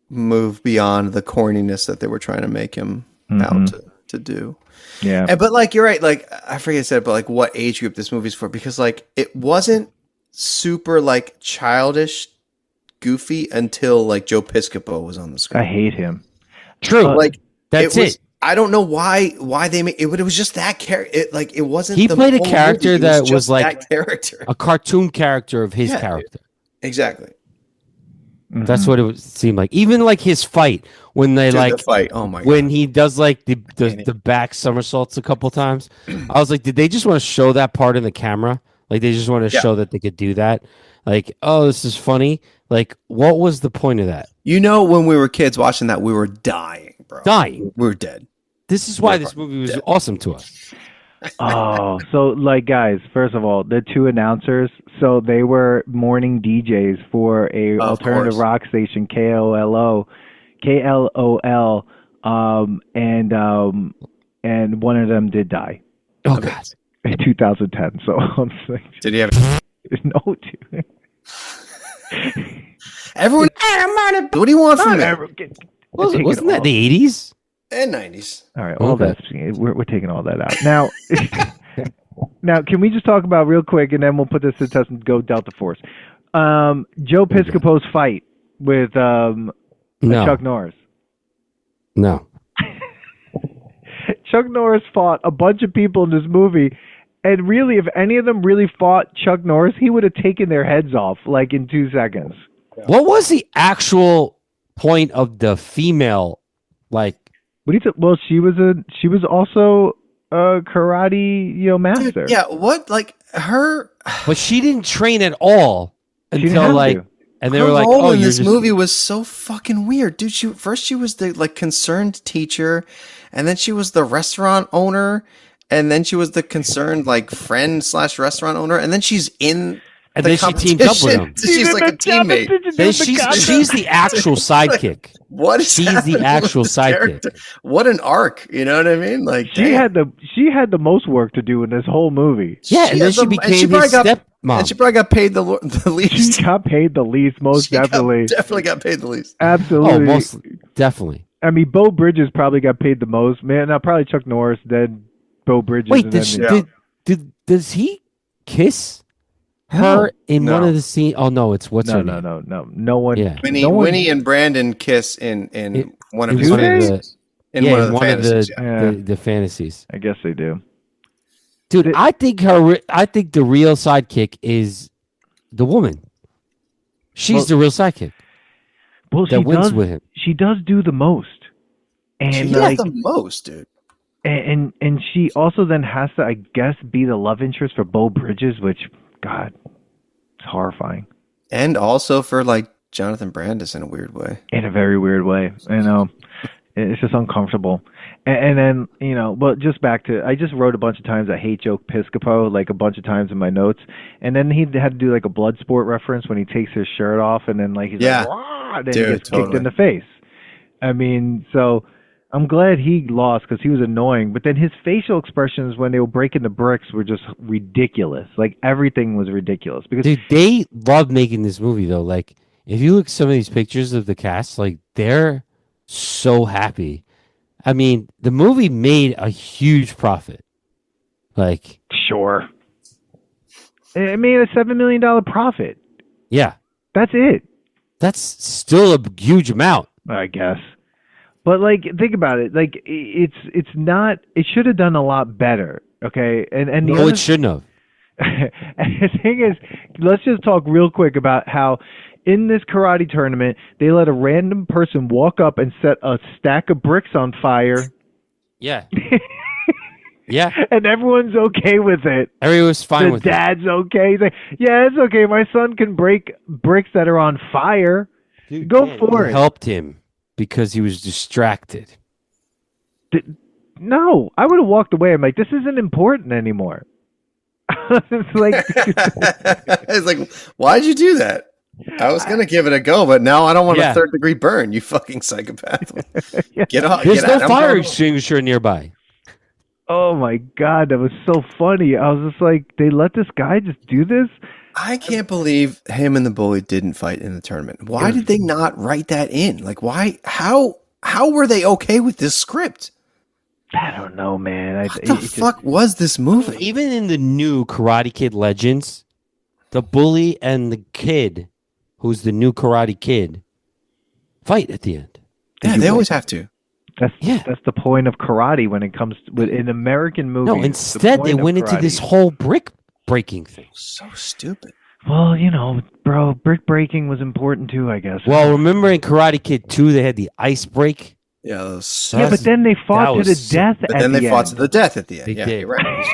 move beyond the corniness that they were trying to make him out to do. Yeah, but like you're right. Like I forget I said, but like what age group this movie's for? Because like it wasn't super like childish, goofy until like Joe Piscopo was on the screen. I hate him. True. Like that's it. I don't know why they made it, but it was just that character. It wasn't. He played a character that was like that character, a cartoon character of his character. Exactly. That's what it seemed like. Even like his fight when they the fight. Oh my god! When he does like the back somersaults a couple times, I was like, did they just want to show that part in the camera? Like they just want to show that they could do that? Like, oh, this is funny. Like, what was the point of that? When we were kids watching that, we were dying, bro. Dying. We were dead. This is why this movie was awesome to us. Oh, so like guys, first of all, the 2 announcers, so they were morning DJs for a alternative rock station, KLOL, and one of them did die. Oh god. In 2010. So I'm like, did he have no dude. Everyone, what do you want from me? Wasn't that the 80s? And 90s. All right, we're taking all that out. Now, can we just talk about real quick, and then we'll put this to test and go Delta Force. Joe Piscopo's fight with Chuck Norris. No. Chuck Norris fought a bunch of people in this movie, and really, if any of them really fought Chuck Norris, he would have taken their heads off like in 2 seconds. What was the actual point of the female like? Well, she was also a karate, master. Dude, yeah, what like her? But she didn't train at all until like, and they her were like, role "Oh, in this just... movie was so fucking weird, dude." She was the like concerned teacher, and then she was the restaurant owner, and then she was the concerned like friend / restaurant owner, and then she's in. And then she teamed up with him. She's like a teammate. Then she's the actual sidekick. What is she's the actual sidekick? Character? What an arc, you know what I mean? Like she had the most work to do in this whole movie. Yeah, and then she became his stepmom. And she probably got paid the least. She got paid the least, most definitely. Definitely got paid the least. Absolutely. Oh, most definitely. I mean, Bo Bridges probably got paid the most. Man, probably Chuck Norris, then Bo Bridges. Wait, does he kiss her in one of the scenes? Oh no, it's what's her name? No one. Yeah. Winnie and Brandon kiss in one of his fantasies. The fantasies. I guess they do. Dude, I think the real sidekick is the woman. She's the real sidekick. Well, that wins with him. She does do the most. And she does the most, dude. And she also then has to, I guess, be the love interest for Beau Bridges, which, God, it's horrifying. And also for like Jonathan Brandis in a weird way. In a very weird way. I know. It's just uncomfortable. And then, you know, but just back to, I just wrote a bunch of times I hate joke Piscopo, like a bunch of times in my notes. And then he had to do like a blood sport reference when he takes his shirt off and then like he's like, wah, and then he gets kicked in the face. I mean, so I'm glad he lost because he was annoying. But then his facial expressions when they were breaking the bricks were just ridiculous. Like everything was ridiculous. Because dude, they love making this movie though. Like if you look at some of these pictures of the cast, like they're so happy. I mean, the movie made a huge profit. Like, sure, it made a $7 million profit. Yeah, that's it. That's still a huge amount, I guess. But like, think about it. Like, it's not. It should have done a lot better. Okay, and no, it shouldn't have. And the thing is, let's just talk real quick about how in this karate tournament, they let a random person walk up and set a stack of bricks on fire. Yeah. Yeah. And everyone's okay with it. Everyone's fine with it. The dad's okay. He's like, yeah, it's okay. My son can break bricks that are on fire. Dude, go for it. Helped him because he was distracted. No, I would have walked away. I'm like, this isn't important anymore. It's like, it's like, why'd you do that? I was gonna give it a go, but now I don't want a third-degree burn. You fucking psychopath! Get off! There's no fire extinguisher nearby. Oh my God, that was so funny. I was just like, they let this guy just do this? I can't believe him and the bully didn't fight in the tournament. Why did they not write that in? Like, why? How were they okay with this script? I don't know, man. What the fuck was this movie? Even in the new Karate Kid Legends, the bully and the kid, who's the new Karate Kid, fight at the end. Yeah, they always have to. That's the point of karate when it comes to in American movies. No, instead they went into this whole brick breaking thing. So stupid. Well, you know, bro, brick breaking was important too, I guess. Well, remember in Karate Kid 2, they had the ice break? Yeah, but then they fought to the death at the end. But then they fought to the death at the end. They did. You're right.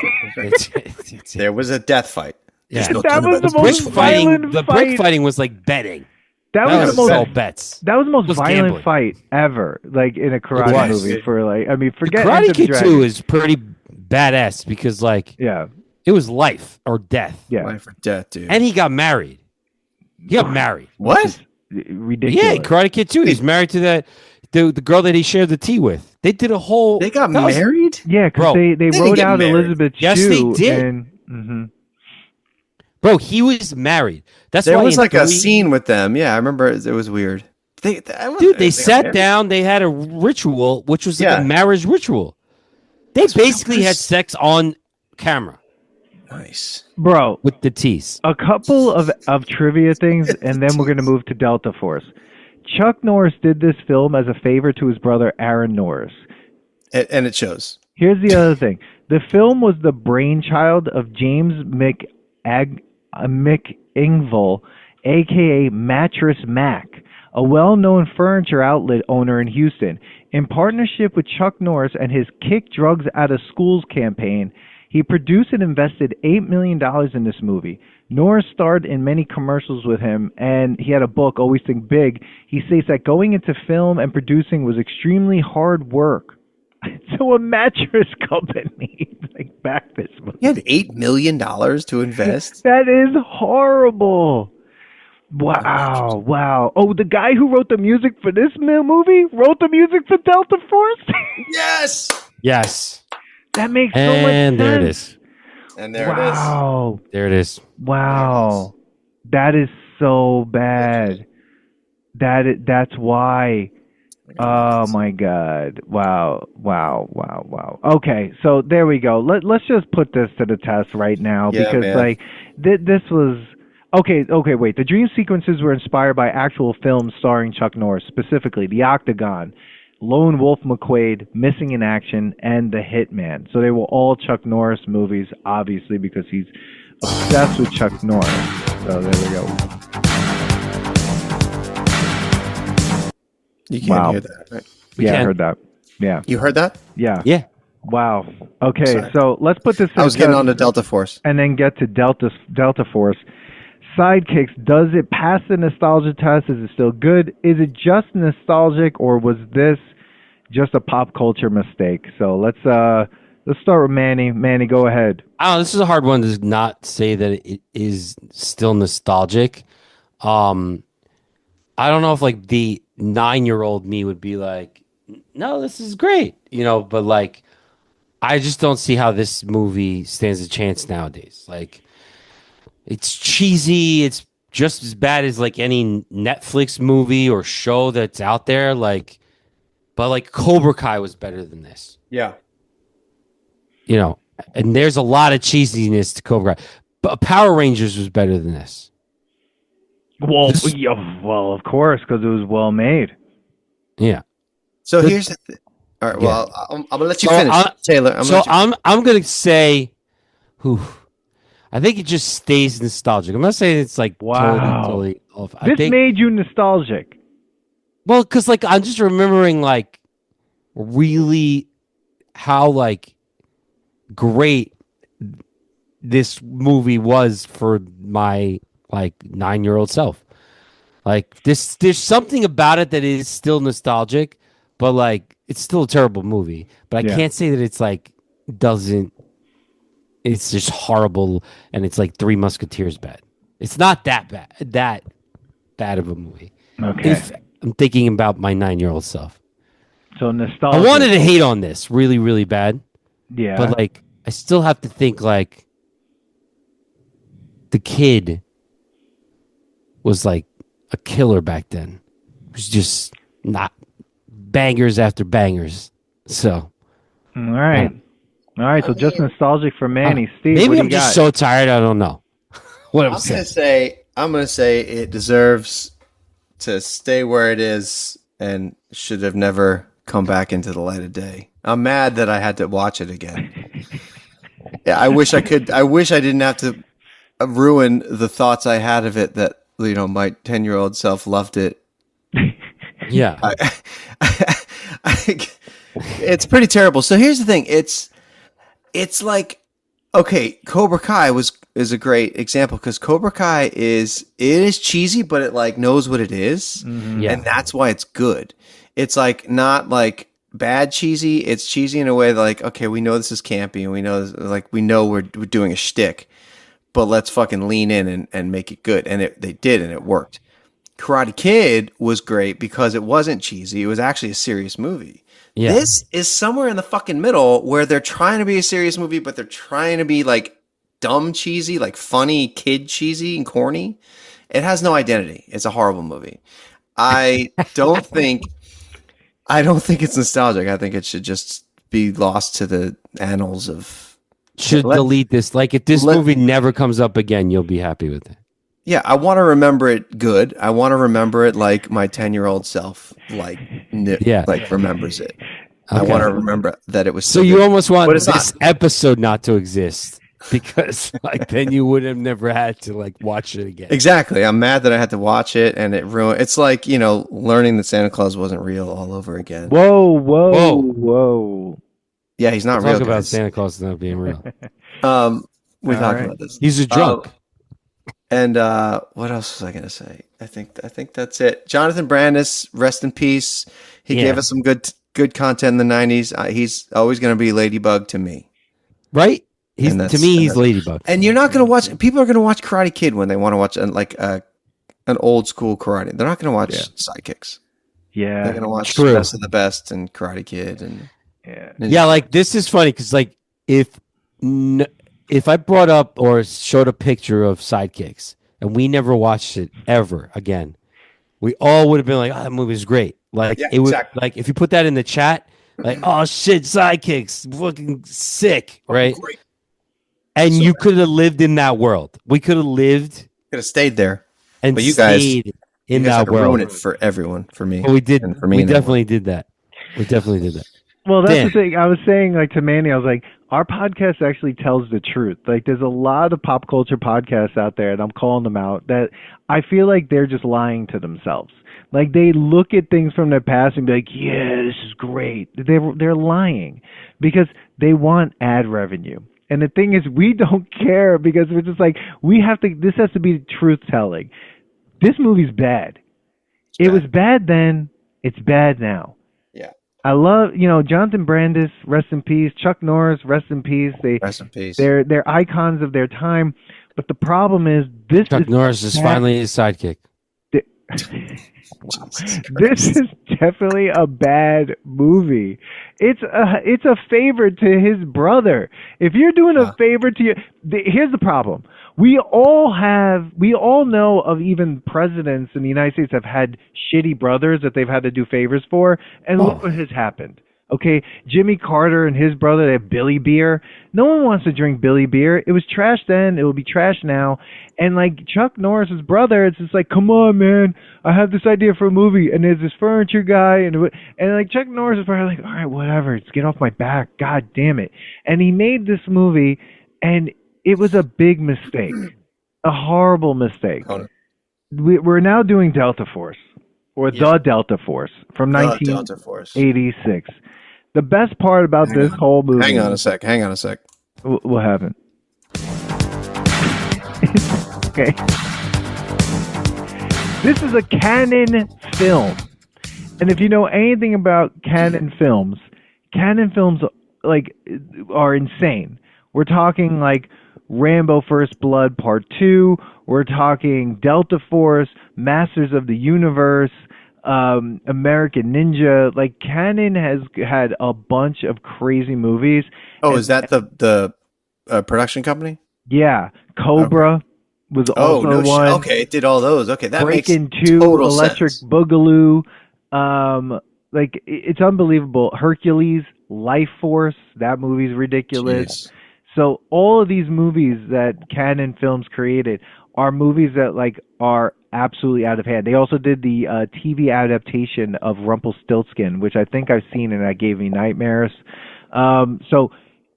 There was a death fight. Yeah. No that was the most violent The brick fighting was like betting. That was the most bets. That was the most violent gambling fight ever, like in a karate movie. For like, I mean, forget Karate Kid 2 is pretty badass because, like, it was life or death. Yeah, life or death, dude. And he got married. He got married. What? Ridiculous. Yeah, Karate Kid 2. He's married to that the girl that he shared the tea with. They did a whole. They got married. Yeah, because they wrote out Elizabeth Shue. Yes, they did. Bro, he was married. That's there why was like a scene with them. Yeah, I remember it was weird. They sat down. They had a ritual, which was like a marriage ritual. They basically had sex on camera. Nice, bro. With the tease. A couple of trivia things, and then we're gonna move to Delta Force. Chuck Norris did this film as a favor to his brother Aaron Norris, and it shows. Here's the other thing: the film was the brainchild of James McIngvale, a.k.a. Mattress Mac, a well-known furniture outlet owner in Houston. In partnership with Chuck Norris and his Kick Drugs Out of Schools campaign, he produced and invested $8 million in this movie. Norris starred in many commercials with him, and he had a book, Always Think Big. He states that going into film and producing was extremely hard work. So a mattress company backed this movie. He had $8 million to invest? That is horrible. Wow, wow. Oh, the guy who wrote the music for this movie wrote the music for Delta Force? Yes! Yes. That makes so much sense. And there it is. And there it is. Wow. There it is. Wow. That is so bad. That's why. Oh my God. Wow. Okay, so there we go. Let's just put this to the test right now because this was okay, wait. The dream sequences were inspired by actual films starring Chuck Norris, specifically The Octagon, Lone Wolf McQuade, Missing in Action, and The Hitman. So they were all Chuck Norris movies, obviously, because he's obsessed with Chuck Norris. So there we go. You can't hear that, right? I heard that. Yeah. You heard that? Yeah. Yeah. Wow. Okay, Sorry. so let's put this. I was getting on to Delta Force, and then get to Delta Force. Sidekicks. Does it pass the nostalgia test? Is it still good? Is it just nostalgic, or was this just a pop culture mistake? So let's start with Manny. Manny, go ahead. This is a hard one to not say that it is still nostalgic. I don't know if like the 9-year-old me would be like, no, this is great, but like, I just don't see how this movie stands a chance nowadays. Like, it's cheesy. It's just as bad as like any Netflix movie or show that's out there. Like, but like Cobra Kai was better than this. Yeah. And there's a lot of cheesiness to Cobra Kai. But Power Rangers was better than this. Well, of course, because it was well made. Yeah. So here's the thing. All right. Well, I'm gonna let you finish, Taylor. I'm gonna say, I think it just stays nostalgic. I'm not saying it's like totally off. This made you nostalgic. Well, because like I'm just remembering like really how like great this movie was for my like 9-year-old self. Like there's something about it that is still nostalgic, but like it's still a terrible movie. But I can't say that it's like doesn't. It's just horrible, and it's like Three Musketeers bad. It's not that bad of a movie. Okay. If I'm thinking about my 9-year-old self. So nostalgia. I wanted to hate on this really, really bad. Yeah. But like, I still have to think like the kid was like a killer back then. It was just not bangers after bangers. So. All right. All right, so just nostalgic for Manny. Steve, maybe I'm just so tired. I don't know what I'm saying. I'm gonna say it deserves to stay where it is and should have never come back into the light of day. I'm mad that I had to watch it again. Yeah, I wish I could. I wish I didn't have to ruin the thoughts I had of it. That my 10-year-old self loved it. Yeah, it's pretty terrible. So here's the thing. It's like, okay, Cobra Kai is a great example because Cobra Kai is cheesy, but it like knows what it is, and that's why it's good. It's like not like bad cheesy. It's cheesy in a way that like, okay, we know this is campy, and we know we're doing a shtick, but let's fucking lean in and make it good, and they did, and it worked. Karate Kid was great because it wasn't cheesy. It was actually a serious movie. Yeah. This is somewhere in the fucking middle where they're trying to be a serious movie, but they're trying to be like dumb cheesy, like funny kid cheesy and corny. It has no identity. It's a horrible movie. I don't think it's nostalgic. I think it should just be lost to the annals of. Should delete this. Like if this movie never comes up again, you'll be happy with it. Yeah, I want to remember it good. I want to remember it like my 10-year-old self remembers it. Okay. I want to remember that it was so you almost want this episode not to exist because like then you would have never had to like watch it again. Exactly. I'm mad that I had to watch it and it ruined. It's like, learning that Santa Claus wasn't real all over again. Whoa. Yeah, he's not real. Talk about Santa Claus not being real. We talked about this. He's a drunk. And what else was I going to say? I think that's it. Jonathan Brandis, rest in peace. He gave us some good content in the 90s. He's always going to be Ladybug to me. Right? He's Ladybug. And you're not going to watch. People are going to watch Karate Kid when they want to watch an old school karate. They're not going to watch Sidekicks. Yeah, they're going to watch Best of the Best and Karate Kid and like this is funny because like if I brought up or showed a picture of Sidekicks and we never watched it ever again, we all would have been like, "Oh, that movie is great." Like it would, like if you put that in the chat, like, "Oh shit, Sidekicks, fucking sick," right? Great. And you could have lived in that world. We could have stayed there, but you guys in that world. Ruin it for everyone, for me. Well, we did. For me, we definitely did that. Well, that's the thing. I was saying, like, to Manny, I was like, our podcast actually tells the truth. Like, there's a lot of pop culture podcasts out there, and I'm calling them out, that I feel like they're just lying to themselves. Like they look at things from their past and be like, "Yeah, this is great." They're lying because they want ad revenue. And the thing is, we don't care because we're just like, we have to. This has to be truth telling. This movie's bad. It was bad then. It's bad now. Yeah. I love, Jonathan Brandis, rest in peace. Chuck Norris, rest in peace. Rest in peace. They're icons of their time. But the problem is, Chuck Norris is finally his sidekick. This is definitely a bad movie. It's a favor to his brother. If you're doing a favor to here's the problem. We all know of even presidents in the United States have had shitty brothers that they've had to do favors for, and look what has happened. Okay, Jimmy Carter and his brother, they have Billy Beer. No one wants to drink Billy Beer. It was trash then. It will be trash now. And like Chuck Norris's brother, it's just like, come on, man. I have this idea for a movie, and there's this furniture guy, and like Chuck Norris is probably like, all right, whatever. Just get off my back. God damn it. And he made this movie, and it was a big mistake, a horrible mistake. We're now doing Delta Force, or the Delta Force from 1986. The best part about this whole movie... Hang on a sec. What happened? Okay. This is a Canon film. And if you know anything about Canon films like are insane. We're talking like Rambo First Blood Part 2. We're talking Delta Force, Masters of the Universe, American Ninja. Like Canon has had a bunch of crazy movies. Oh, is that the production company? Yeah, Cobra was also one. Okay, it did all those. Okay, that Breaking makes 2, total Electric sense. Boogaloo. Like it's unbelievable. Hercules, Life Force. That movie's ridiculous. Jeez. So all of these movies that Canon Films created are movies that like are absolutely out of hand. They also did the TV adaptation of Rumpelstiltskin, which I think I've seen, and that gave me nightmares. So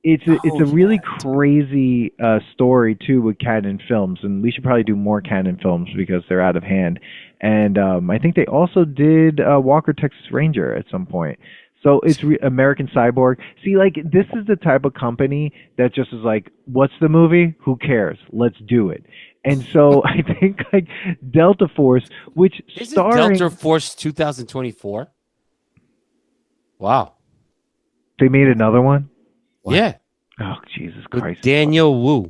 it's a really crazy story too with Canon Films, and we should probably do more Canon Films because they're out of hand. And I think they also did Walker Texas Ranger at some point. So it's American Cyborg. See, like, this is the type of company that just is like, what's the movie? Who cares? Let's do it. And so I think like Delta Force, which Isn't starring... Delta Force 2024? Wow. They made another one? What? Yeah. Oh, Jesus Christ. With Daniel Wu.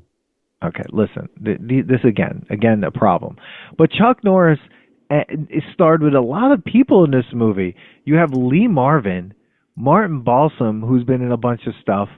Okay, listen. This again, a problem. But Chuck Norris starred with a lot of people in this movie. You have Lee Marvin, Martin Balsam, who's been in a bunch of stuff,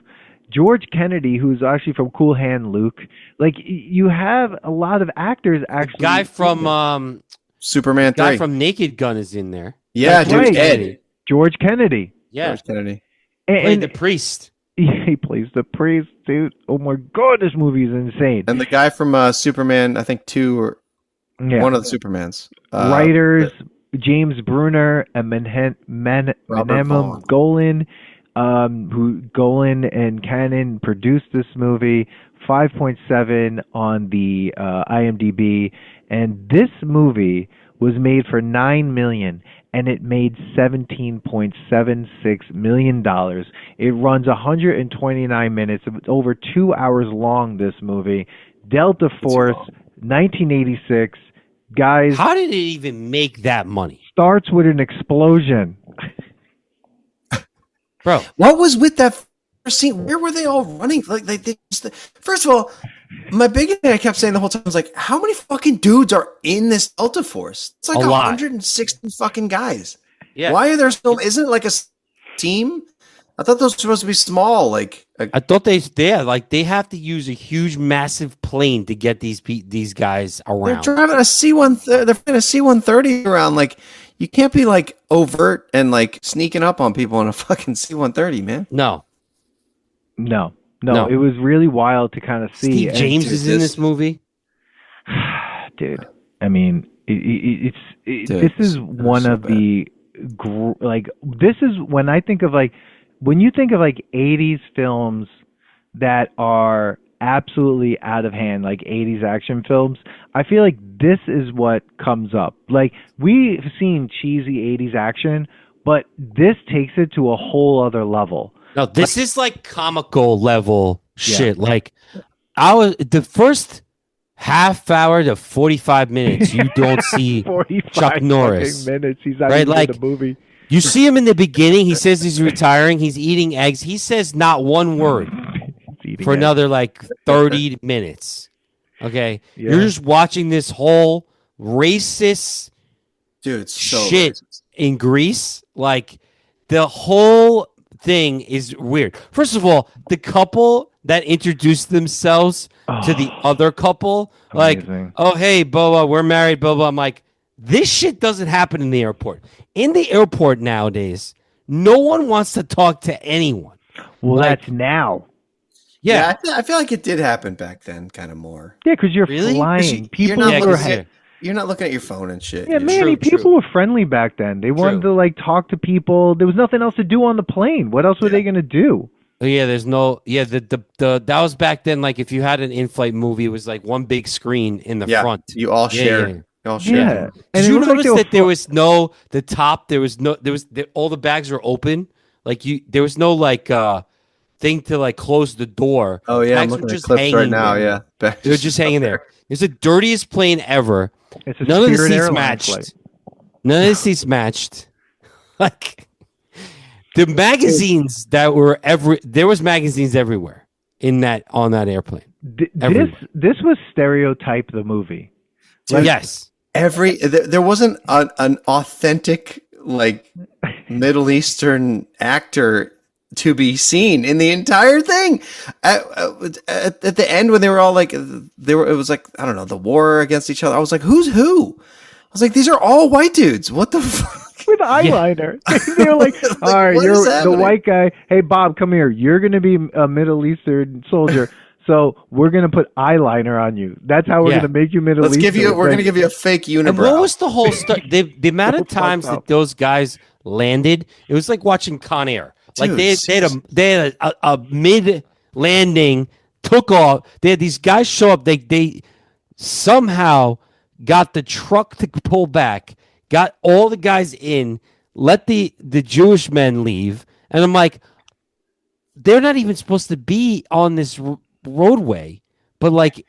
George Kennedy, who's actually from Cool Hand Luke. Like, you have a lot of actors actually. The guy from Superman 3. Guy from Naked Gun is in there. Yeah, dude, right. Ed. George Kennedy. Yeah. George Kennedy. Played the priest. He plays the priest, dude. Oh my God, this movie is insane. And the guy from Superman, I think 2 or one of the Supermans. Writers, James Brunner and Menem Golan, who Golan and Cannon produced this movie. 5.7 on the IMDb, and this movie was made for $9 million, and it made $17.76 million. It runs 129 minutes, over 2 hours long. This movie, Delta Force, 1986. Guys, how did it even make that money? Starts with an explosion. Bro, what was with that first scene? Where were they all running? Like they just, first of all, my big thing I kept saying the whole time was like, how many fucking dudes are in this Delta Force? It's like 160 fucking guys. Yeah. Why are there so? Isn't it like a team? I thought those were supposed to be small. Like I thought they have to use a huge, massive plane to get these guys around. They're driving a C-130. They're flying a C-130 around. Like, you can't be like overt and like sneaking up on people in a fucking C-130, man. No. It was really wild to kind of see. Steve James is in this movie, dude. I mean, this is one of the this is when I think of like. When you think of like 80s films that are absolutely out of hand, like 80s action films, I feel like this is what comes up. Like, we've seen cheesy 80s action, but this takes it to a whole other level. No, this is like comical level shit. Like, the first half hour to 45 minutes, you don't see 45 Chuck Norris. Minutes. He's not right? even Like, in the movie. You see him in the beginning. He says he's retiring. He's eating eggs. He says not one word for another like 30 minutes. Okay, you're just watching this whole racist shit in Greece. Like, the whole thing is weird. First of all, the couple that introduced themselves to the other couple, amazing. Like, oh hey, Boa, we're married. Boa, I'm like, this shit doesn't happen in the airport. In the airport nowadays, no one wants to talk to anyone. Well, that's now. Yeah, I feel like it did happen back then, kind of more. Yeah, because you're flying. People you're not looking at your phone and shit. Yeah, Manny, people were friendly back then. They wanted to like talk to people. There was nothing else to do on the plane. What else were they going to do? Yeah, there's no. Yeah, the that was back then. Like, if you had an in-flight movie, it was like one big screen in the front. You all shared. Yeah. Yeah. Did you notice that there was no the top? There was all the bags were open. Like, there was no like thing to like close the door. Oh yeah, bags I'm looking were at clips right now. Yeah, they were just hanging there. It's the dirtiest plane ever. It's a None of the Spirit seats Airlines matched. flight. None of the seats matched. Like, the magazines that were there was magazines everywhere on that airplane. This was Stereotype the movie. Like, yes. There wasn't an authentic like Middle Eastern actor to be seen in the entire thing. At the end, when they were all like, it was like, I don't know, the war against each other. I was like, who's who? I was like, these are all white dudes. What the fuck? With eyeliner. They were like, all right, you're the white guy. Hey, Bob, come here. You're going to be a Middle Eastern soldier. So we're gonna put eyeliner on you. That's how we're gonna make you Middle Eastern. We're gonna give you a fake unibrow. And what was the whole the amount of times that those guys landed? It was like watching Con Air. Like, they had a mid landing, took off. They had these guys show up. They somehow got the truck to pull back, got all the guys in, let the Jewish men leave, and I'm like, they're not even supposed to be on this roadway, but like,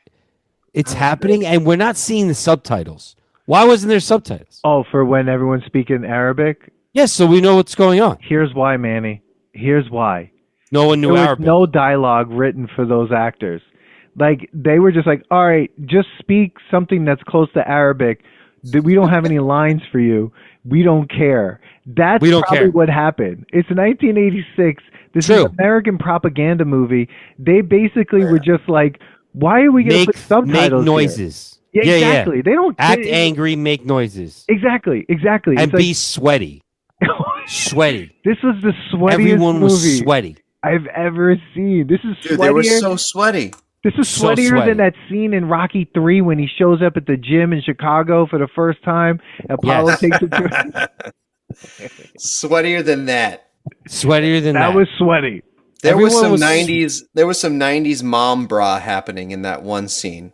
it's happening, and we're not seeing the subtitles. Why wasn't there subtitles? Oh, for when everyone's speaking Arabic? Yes, so we know what's going on. Here's why, Manny. Here's why. No one knew Arabic. No dialogue written for those actors. Like, they were just like, all right, just speak something that's close to Arabic. We don't have any lines for you. We don't care. That's probably what happened. It's 1986. This is an American propaganda movie. They basically were just like, why are we going to put subtitles Make noises. Here? Yeah, exactly. They don't act angry, make noises. Exactly. And be sweaty. Sweaty. This was the sweatiest Everyone was movie sweaty I've ever seen. This is Dude, they were so sweaty. This is sweatier than that scene in Rocky 3 when he shows up at the gym in Chicago for the first time. Apollo takes it to Sweatier than that. Sweatier than that. That was sweaty. There was some 90s mom bra happening in that one scene.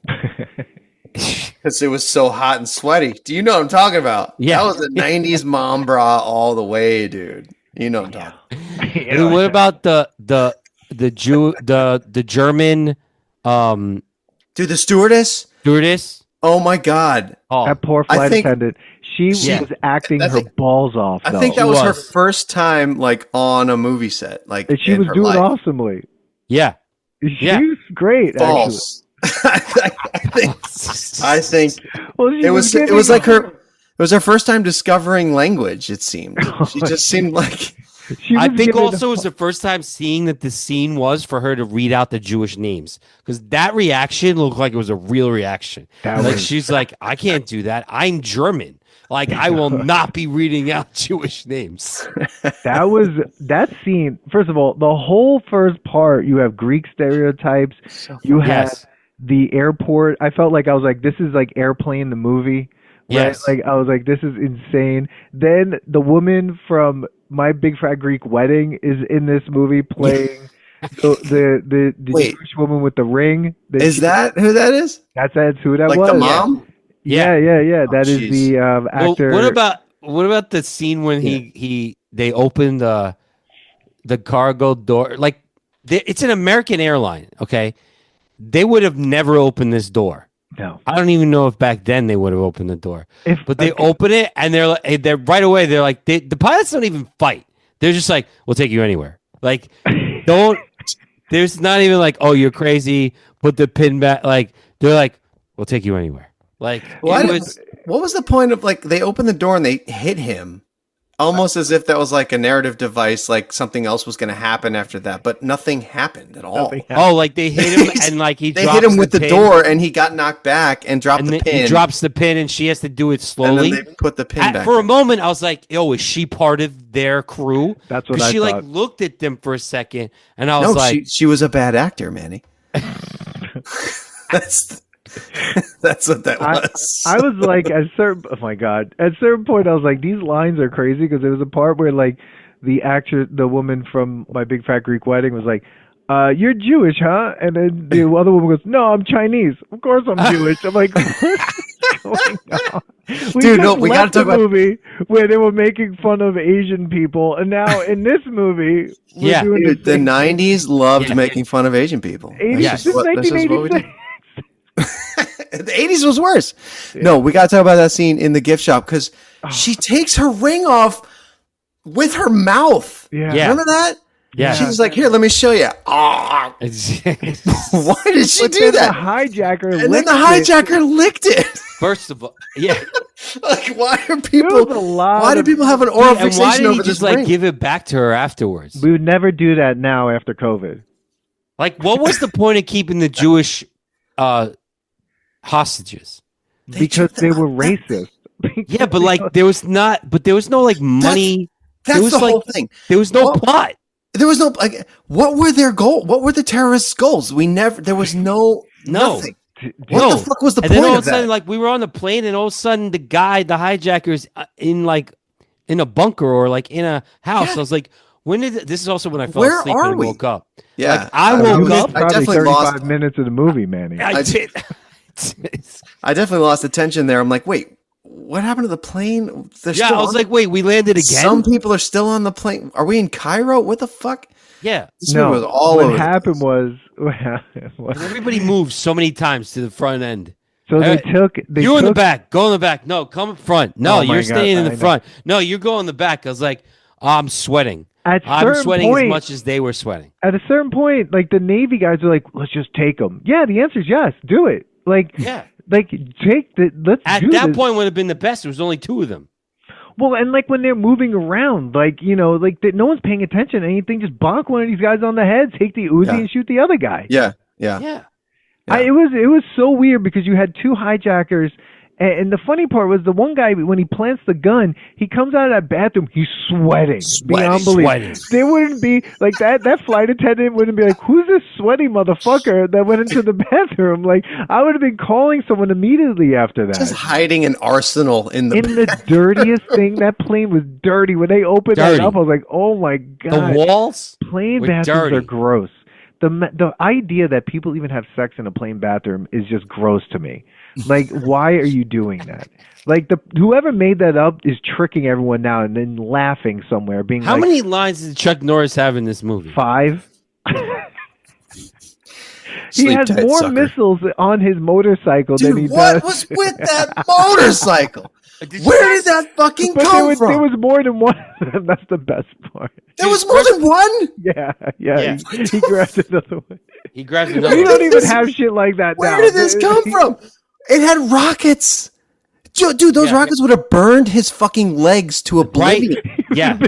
Because it was so hot and sweaty. Do you know what I'm talking about? Yeah. That was a 90s mom bra all the way, dude. You know what I'm talking about. What about the German dude, the stewardess? Oh my god. That poor flight attendant. She was acting her balls off. I think that was her first time like on a movie set. Like, and she was doing awesomely. Yeah. She was great. False. I think well, it was like her. It was her first time discovering language. It seemed she just seemed like. I think also it was the first time seeing that the scene was for her to read out the Jewish names, because that reaction looked like it was a real reaction. She's like, I can't do that. I'm German. Like, I will not be reading out Jewish names. That scene. First of all, the whole first part, you have Greek stereotypes. You have the airport. I felt like I was like, this is like Airplane the movie. Right? Yes. Like, I was like, this is insane. Then the woman from My Big Fat Greek Wedding is in this movie playing The Wait. Jewish woman with the ring. Is that who that is? That's who that Like was. the mom? Yeah. That is the actor. Well, what about the scene when they opened the cargo door? Like, it's an American airline. Okay, they would have never opened this door. No, I don't even know if back then they would have opened the door. But they open it, and they're right away. They're like, the pilots don't even fight. They're just like, we'll take you anywhere. Like, don't. There's not even like, oh, you're crazy. Put the pin back. Like, they're like, we'll take you anywhere. Like, what was the point of, like, they opened the door and they hit him almost as if that was like a narrative device, like something else was going to happen after that, but nothing happened at all. Oh, like they hit him and like they hit him with the door and he got knocked back and dropped the pin. He drops the pin and she has to do it slowly. And then they put the pin back. For a moment, I was like, "Oh, is she part of their crew?" That's what I thought. She like looked at them for a second, and I was like, she was a bad actor, Manny. That's what that was. I was like, oh my god, at a certain point, I was like, these lines are crazy because there was a part where like the woman from My Big Fat Greek Wedding was like, "You're Jewish, huh?" And then the other woman goes, "No, I'm Chinese. Of course I'm Jewish." I'm like, what's going on? We got to talk about the movie where they were making fun of Asian people, and now in this movie, we're doing the 90s loved making fun of Asian people. 1986. The 80s was worse. Yeah. No, we got to talk about that scene in the gift shop because she takes her ring off with her mouth. Yeah. Remember that? Yeah. She's like, "Here, let me show you." Why did she do that? Then the hijacker licked it. First of all, yeah. Like, why do people have an oral fixation and why did over he this just ring? like give it back to her afterwards? We would never do that now after COVID. Like, what was the point of keeping the Jewish hostages? Because they were racist. Yeah, but like there was no like money. That's the whole thing. There was no plot. There was no like. What were their goal? What were the terrorists' goals? There was nothing. What the fuck was the point then all of a sudden, that? like we were on the plane, and all of a sudden, the hijackers in a bunker or like in a house. Yeah. I was like, when did this is also when I fell asleep and woke up. Yeah, like, I woke up. I definitely 35 minutes of the movie, Manny. I did. I definitely lost attention there. I'm like, wait, what happened to the plane? I was like, wait, we landed again? Some people are still on the plane. Are we in Cairo? What the fuck? Yeah. Was all what happened was everybody moved so many times to the front end. So they took in the back. Go in the back. No, come up front. No, you're staying in the front. No, you're going in the back. I was like, I'm sweating. I'm sweating as much as they were sweating. At a certain point, like the Navy guys are like, let's just take them. Yeah, the answer is yes. Do it. Like, yeah. Like, take the. Let's At do that this. point would have been the best. There was only two of them. Well, and like when they're moving around, like, you know, like no one's paying attention to anything. Just bonk one of these guys on the head, take the Uzi, and shoot the other guy. Yeah. It was so weird because you had two hijackers. And the funny part was the one guy, when he plants the gun, he comes out of that bathroom, he's sweating beyond belief. There wouldn't be, like, that flight attendant wouldn't be like, who's this sweaty motherfucker that went into the bathroom? Like, I would have been calling someone immediately after that. Just hiding an arsenal in the dirtiest thing. That plane was dirty. When they opened that up, I was like, oh my God. The walls? Plane bathrooms are gross. The idea that people even have sex in a plane bathroom is just gross to me. Like, why are you doing that? Like, whoever made that up is tricking everyone now and then laughing somewhere. Being how many lines did Chuck Norris have in this movie? 5. He has more missiles on his motorcycle than he does. What was with that motocycle? Where did that fucking come from? There was more than one of them. That's the best part. There was more than one? Yeah. He grabbed another one. He grabbed another one. We don't even have shit like that now. Where did this come from? It had rockets. Dude, those rockets would have burned his fucking legs to oblivion. Right? Yeah.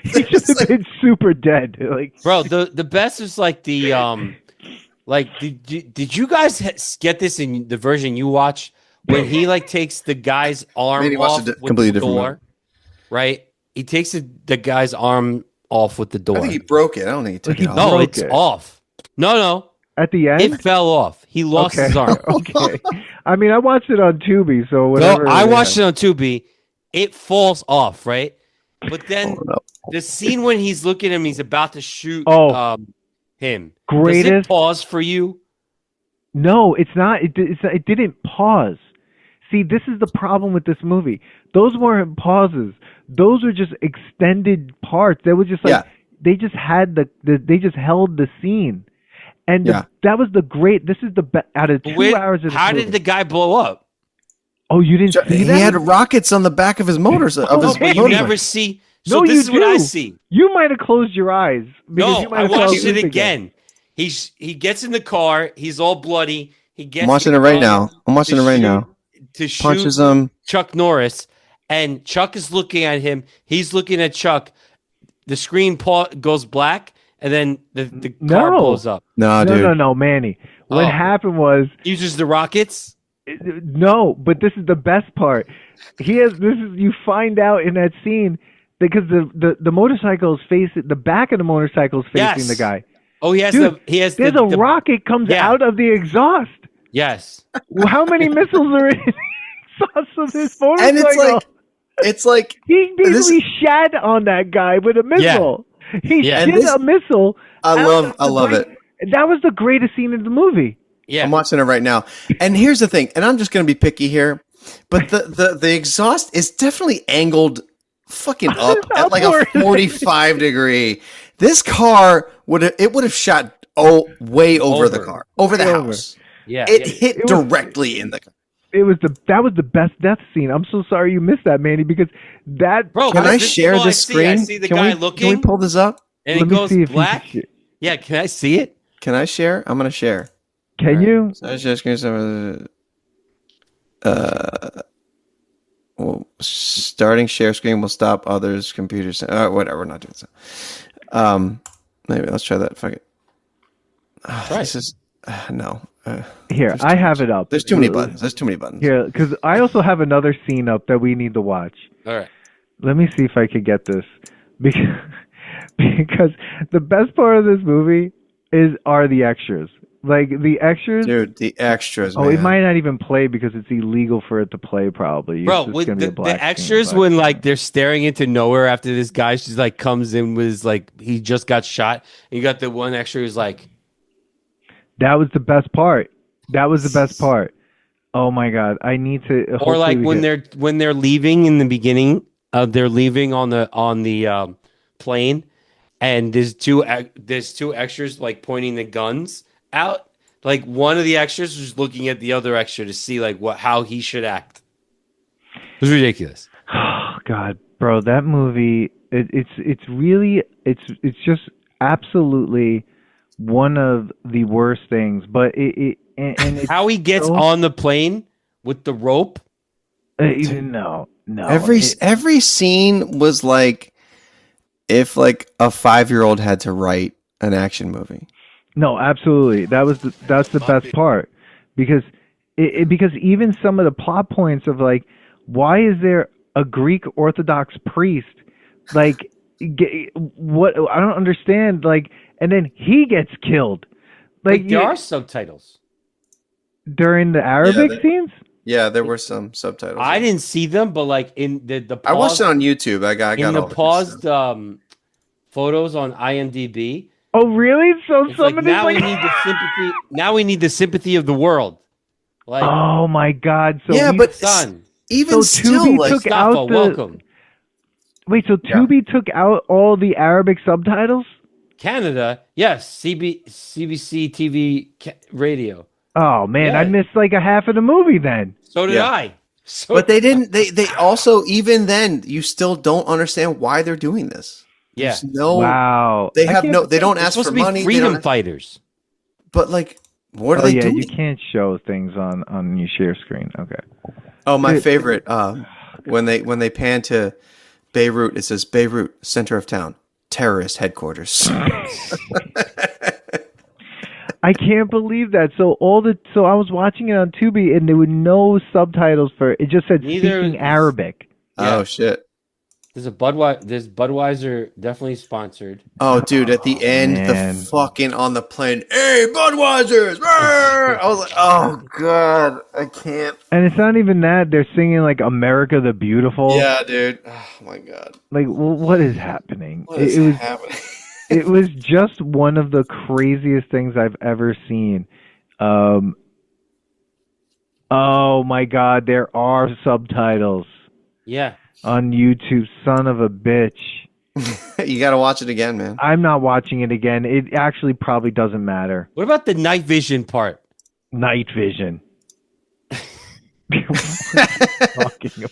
He should have been super dead. Like, bro, the best is like the like did you guys get this in the version you watched when he like takes the guy's arm off with the door, right? He takes the guy's arm off with the door. I think he broke it. I don't think he took it off. No, it's off. No. At the end? It fell off. He lost his arm. Okay. I mean, I watched it on Tubi, so whatever. No, I watched it on Tubi. It falls off, right? But then The scene when he's looking at him, he's about to shoot him. Greatest. Does it pause for you? No, it's not. It didn't pause. See, this is the problem with this movie. Those weren't pauses. Those were just extended parts. They were just like they just had they just held the scene, and that was the great. This is the out of 2 hours of this how movie. did the guy blow up? Oh, you didn't see that? He had rockets on the back of his motors. You never see. So this is what I see. You might have closed your eyes. No, I watched it again. He gets in the car. He's all bloody. I'm watching it right now. To shoot punches him. Chuck Norris, and Chuck is looking at him. He's looking at Chuck. The screen goes black, and then the car blows up. No, Manny. What happened was he uses the rockets. No, but this is the best part. You find out in that scene because the motorcycle is facing the back of the motorcycle is facing the guy. Oh, he has there's a rocket comes out of the exhaust. Yes. How many missiles are in the exhaust of this motorcycle? And it's like he basically shat on that guy with a missile. Yeah. He did a missile. I love it. That was the greatest scene in the movie. Yeah. I'm watching it right now. And here's the thing, and I'm just going to be picky here, but the exhaust is definitely angled fucking up at like a 45 degree. This car would have shot way over the car, over the house. Yeah, it hit directly in the car. That was the best death scene. I'm so sorry you missed that, Manny, because that. Bro, can I share this screen? I see the guy looking. Can we pull this up? And it goes black. Yeah, can I see it? Can I share? I'm gonna share. Can you? So share screen. Well, starting share screen will stop others' computers. Whatever, we're not doing so. Maybe let's try that. Fuck it. This is no. Here, I have it up. There's too many buttons. Here, because I also have another scene up that we need to watch. All right. Let me see if I could get this. Because the best part of this movie are the extras. Like, the extras... Dude, the extras, man. it might not even play because it's illegal for it to play, probably. Bro, with the extras when, like, they're staring into nowhere after this guy just, like, comes in with his, like, he just got shot. And you got the one extra who's like... That was the best part. Oh my god, I need to. Or like when they're leaving in the beginning, they're leaving on the plane, and there's two extras like pointing the guns out. Like one of the extras was looking at the other extra to see like how he should act. It was ridiculous. Oh god, bro, that movie. It's just absolutely one of the worst things, but and how he gets on the plane with the rope. No. Every scene was like if like a 5-year-old had to write an action movie. No, absolutely. That's the best part because because even some of the plot points of like, why is there a Greek Orthodox priest? Like, what? I don't understand. Like, and then he gets killed. Like, there are subtitles during the Arabic scenes. Yeah, there were some subtitles. I didn't see them, but like in the paused, I watched it on YouTube. I got in the paused photos on IMDb. Oh, really? So it's like, now we need the sympathy. Now we need the sympathy of the world. Like, oh my God! So yeah, but son, even so still, Tubi like, took out the, welcome. Wait, so Tubi took out all the Arabic subtitles? Canada, yes. CBC TV radio. Oh man, I missed like a half of the movie then. So did I. But they didn't. They also, even then, you still don't understand why they're doing this. Yeah. There's no. Wow. They have no. They don't ask for money. Freedom fighters. But like, what are they doing? You can't show things on your share screen. Okay. Oh, my favorite. When they pan to Beirut, it says Beirut, center of town, terrorist headquarters. I can't believe that. So I was watching it on Tubi and there were no subtitles for it. It just said speaking Arabic. Oh shit. There's Budweiser definitely sponsored. Oh, dude! At the end, the fucking on the plane. Hey, Budweiser's! I was like, oh god, I can't. And it's not even that. They're singing like "America the Beautiful." Yeah, dude. Oh my god. Like, what is happening? What is happening? It was just one of the craziest things I've ever seen. Oh my god, there are subtitles. Yeah. On YouTube, son of a bitch. You got to watch it again, man. I'm not watching it again. It actually probably doesn't matter. What about the night vision part? Night vision. The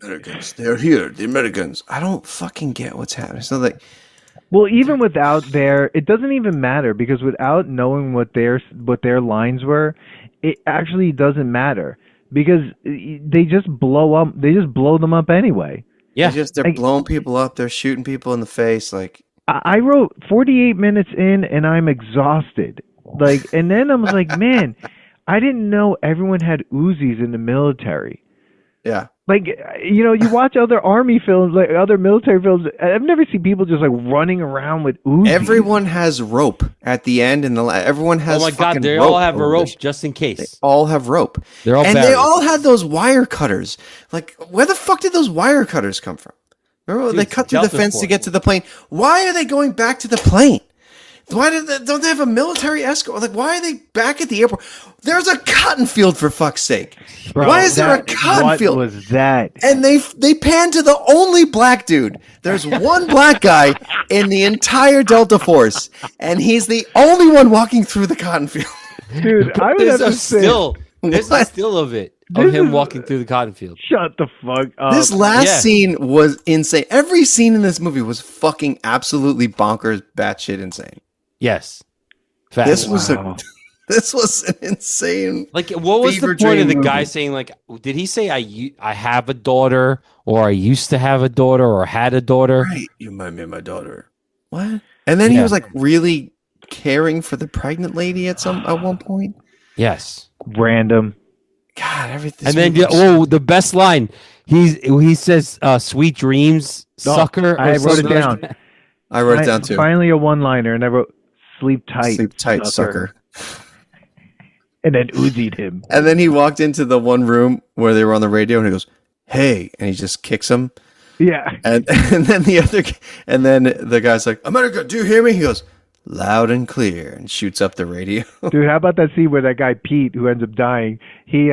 Americans, they're here. The Americans. I don't fucking get what's happening. So like, well, even without it doesn't even matter because without knowing what their lines were, it actually doesn't matter. Because they just blow up. They just blow them up anyway. Yeah, they're blowing people up. They're shooting people in the face. Like I wrote 48 minutes in, and I'm exhausted. Like, and then I was like, man, I didn't know everyone had Uzis in the military. Yeah. Like, you know, you watch other army films, like other military films. I've never seen people just like running around with Uzis. Everyone has rope at the end, and everyone has. Oh my god, they all have a rope just in case. They all have rope. They're all they all had those wire cutters. Like, where the fuck did those wire cutters come from? Remember, they cut through the fence to get to the plane. Why are they going back to the plane? Why don't they have a military escort? Like, why are they back at the airport? There's a cotton field, for fuck's sake. Bro, why is there a cotton field? What was that? And they pan to the only black dude. There's one black guy in the entire Delta Force, and he's the only one walking through the cotton field. Dude, I would have to say... There's a still of it. Of him walking through the cotton field. Shut the fuck up. This last scene was insane. Every scene in this movie was fucking absolutely bonkers, batshit insane. Yes. Fact. This was an insane. Like, what was the point of the guy saying? Like, did he say I have a daughter, or I used to have a daughter, or had a daughter? Right, you might be my daughter. What? And then he was like really caring for the pregnant lady at one point. Yes. Random. God, everything. And then the best line. He says, "Sweet dreams, sucker." I wrote it down. I wrote it down too. Finally, a one-liner, and I wrote, "Sleep tight, sucker." And then Uzi'd him. And then he walked into the one room where they were on the radio, and he goes, "Hey," and he just kicks him. Yeah. And then the guy's like, "America, do you hear me?" He goes, "Loud and clear," and shoots up the radio. Dude, how about that scene where that guy Pete, who ends up dying, he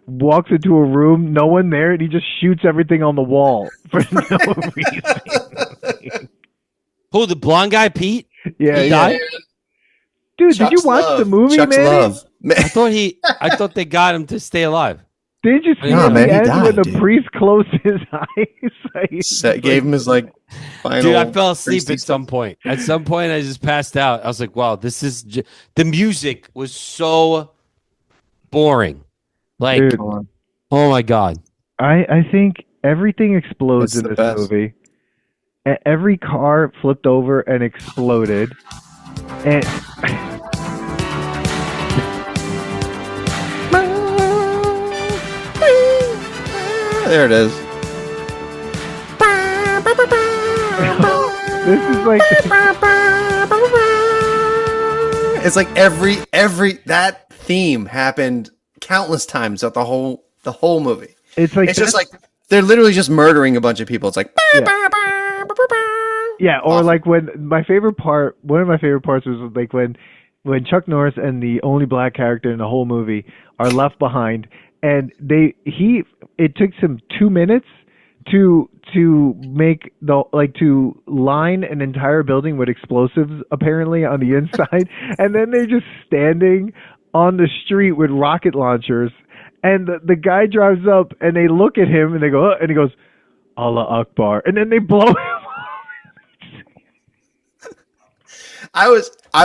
walks into a room, no one there, and he just shoots everything on the wall for no reason. Who, the blonde guy, Pete? Yeah, he died? Dude, did you watch the movie, Chuck's man? Love. I thought they got him to stay alive. Did you see man, the he end died, when the priest closed his eyes? Gave him his like final. Dude, I fell asleep at some point. At some point, I just passed out. I was like, "Wow, this is." The music was so boring. Like, dude, oh my god! I think everything explodes in this movie. Every car flipped over and exploded, and. There it is. This is like it's like every that theme happened countless times throughout the whole movie. It's like just like they're literally just murdering a bunch of people. It's like yeah, or like when one of my favorite parts was like when Chuck Norris and the only black character in the whole movie are left behind, and it took him 2 minutes to make to line an entire building with explosives apparently on the inside, and then they're just standing on the street with rocket launchers, and the guy drives up and they look at him and they go, and he goes, Allah Akbar, and then they blow him up. I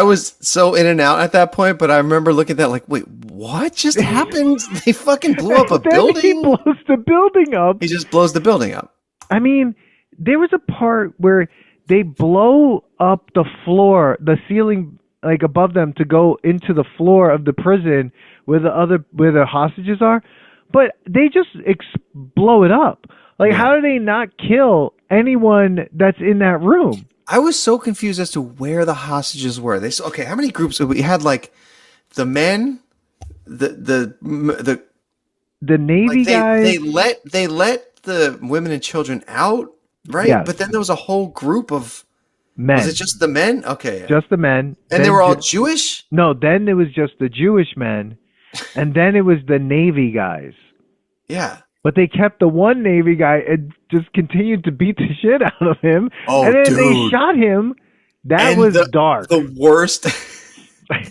was so in and out at that point, but I remember looking at that like, wait, what just happened? They fucking blew up a building? He blows the building up. He just blows the building up. I mean, there was a part where they blow up the floor, the ceiling like above them to go into the floor of the prison where the hostages are, but they just blow it up. Like, how do they not kill anyone that's in that room? I was so confused as to where the hostages were. How many groups? We had like the men, the Navy guys. They let the women and children out, right? Yes. But then there was a whole group of men. Was it just the men? Okay, just the men. And they were all Jewish? No, then it was just the Jewish men, and then it was the Navy guys. Yeah. But they kept the one Navy guy and just continued to beat the shit out of him. Oh, and then they shot him. That was dark. The worst.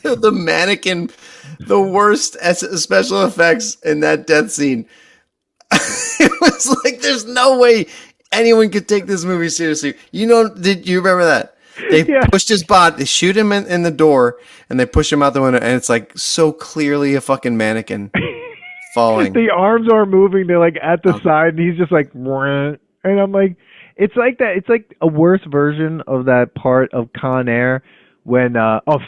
The mannequin. The worst special effects in that death scene. It was like, there's no way anyone could take this movie seriously. Did you remember that? They pushed his body. They shoot him in the door, and they push him out the window, and it's like so clearly a fucking mannequin. Falling. The arms are moving. They're like at the side, and he's just like, and I'm like, it's like that. It's like a worse version of that part of Con Air when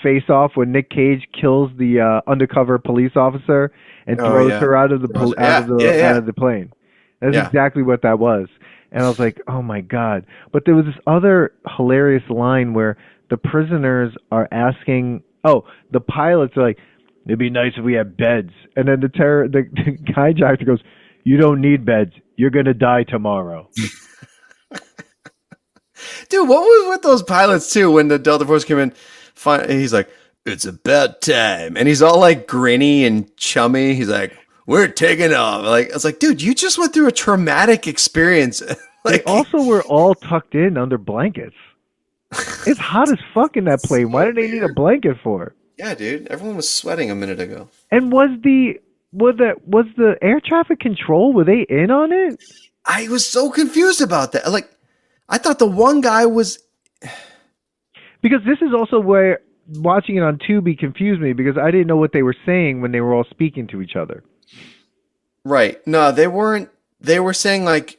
Face Off, when Nick Cage kills the undercover police officer and throws her out of the plane. That's exactly what that was. And I was like, oh my God. But there was this other hilarious line where the prisoners are asking, the pilots are like, it'd be nice if we had beds. And then the hijacker goes, you don't need beds. You're going to die tomorrow. Dude, what was with those pilots, too, when the Delta Force came in? He's like, it's about time. And he's all like grinny and chummy. He's like, we're taking off. Like, I was like, dude, you just went through a traumatic experience. They also were all tucked in under blankets. It's hot as fuck in that plane. Why did they need a blanket for? Yeah, dude. Everyone was sweating a minute ago. And was the air traffic control, were they in on it? I was so confused about that. Like, I thought the one guy was... Because this is also where watching it on Tubi confused me, because I didn't know what they were saying when they were all speaking to each other. Right. No, they weren't. They were saying like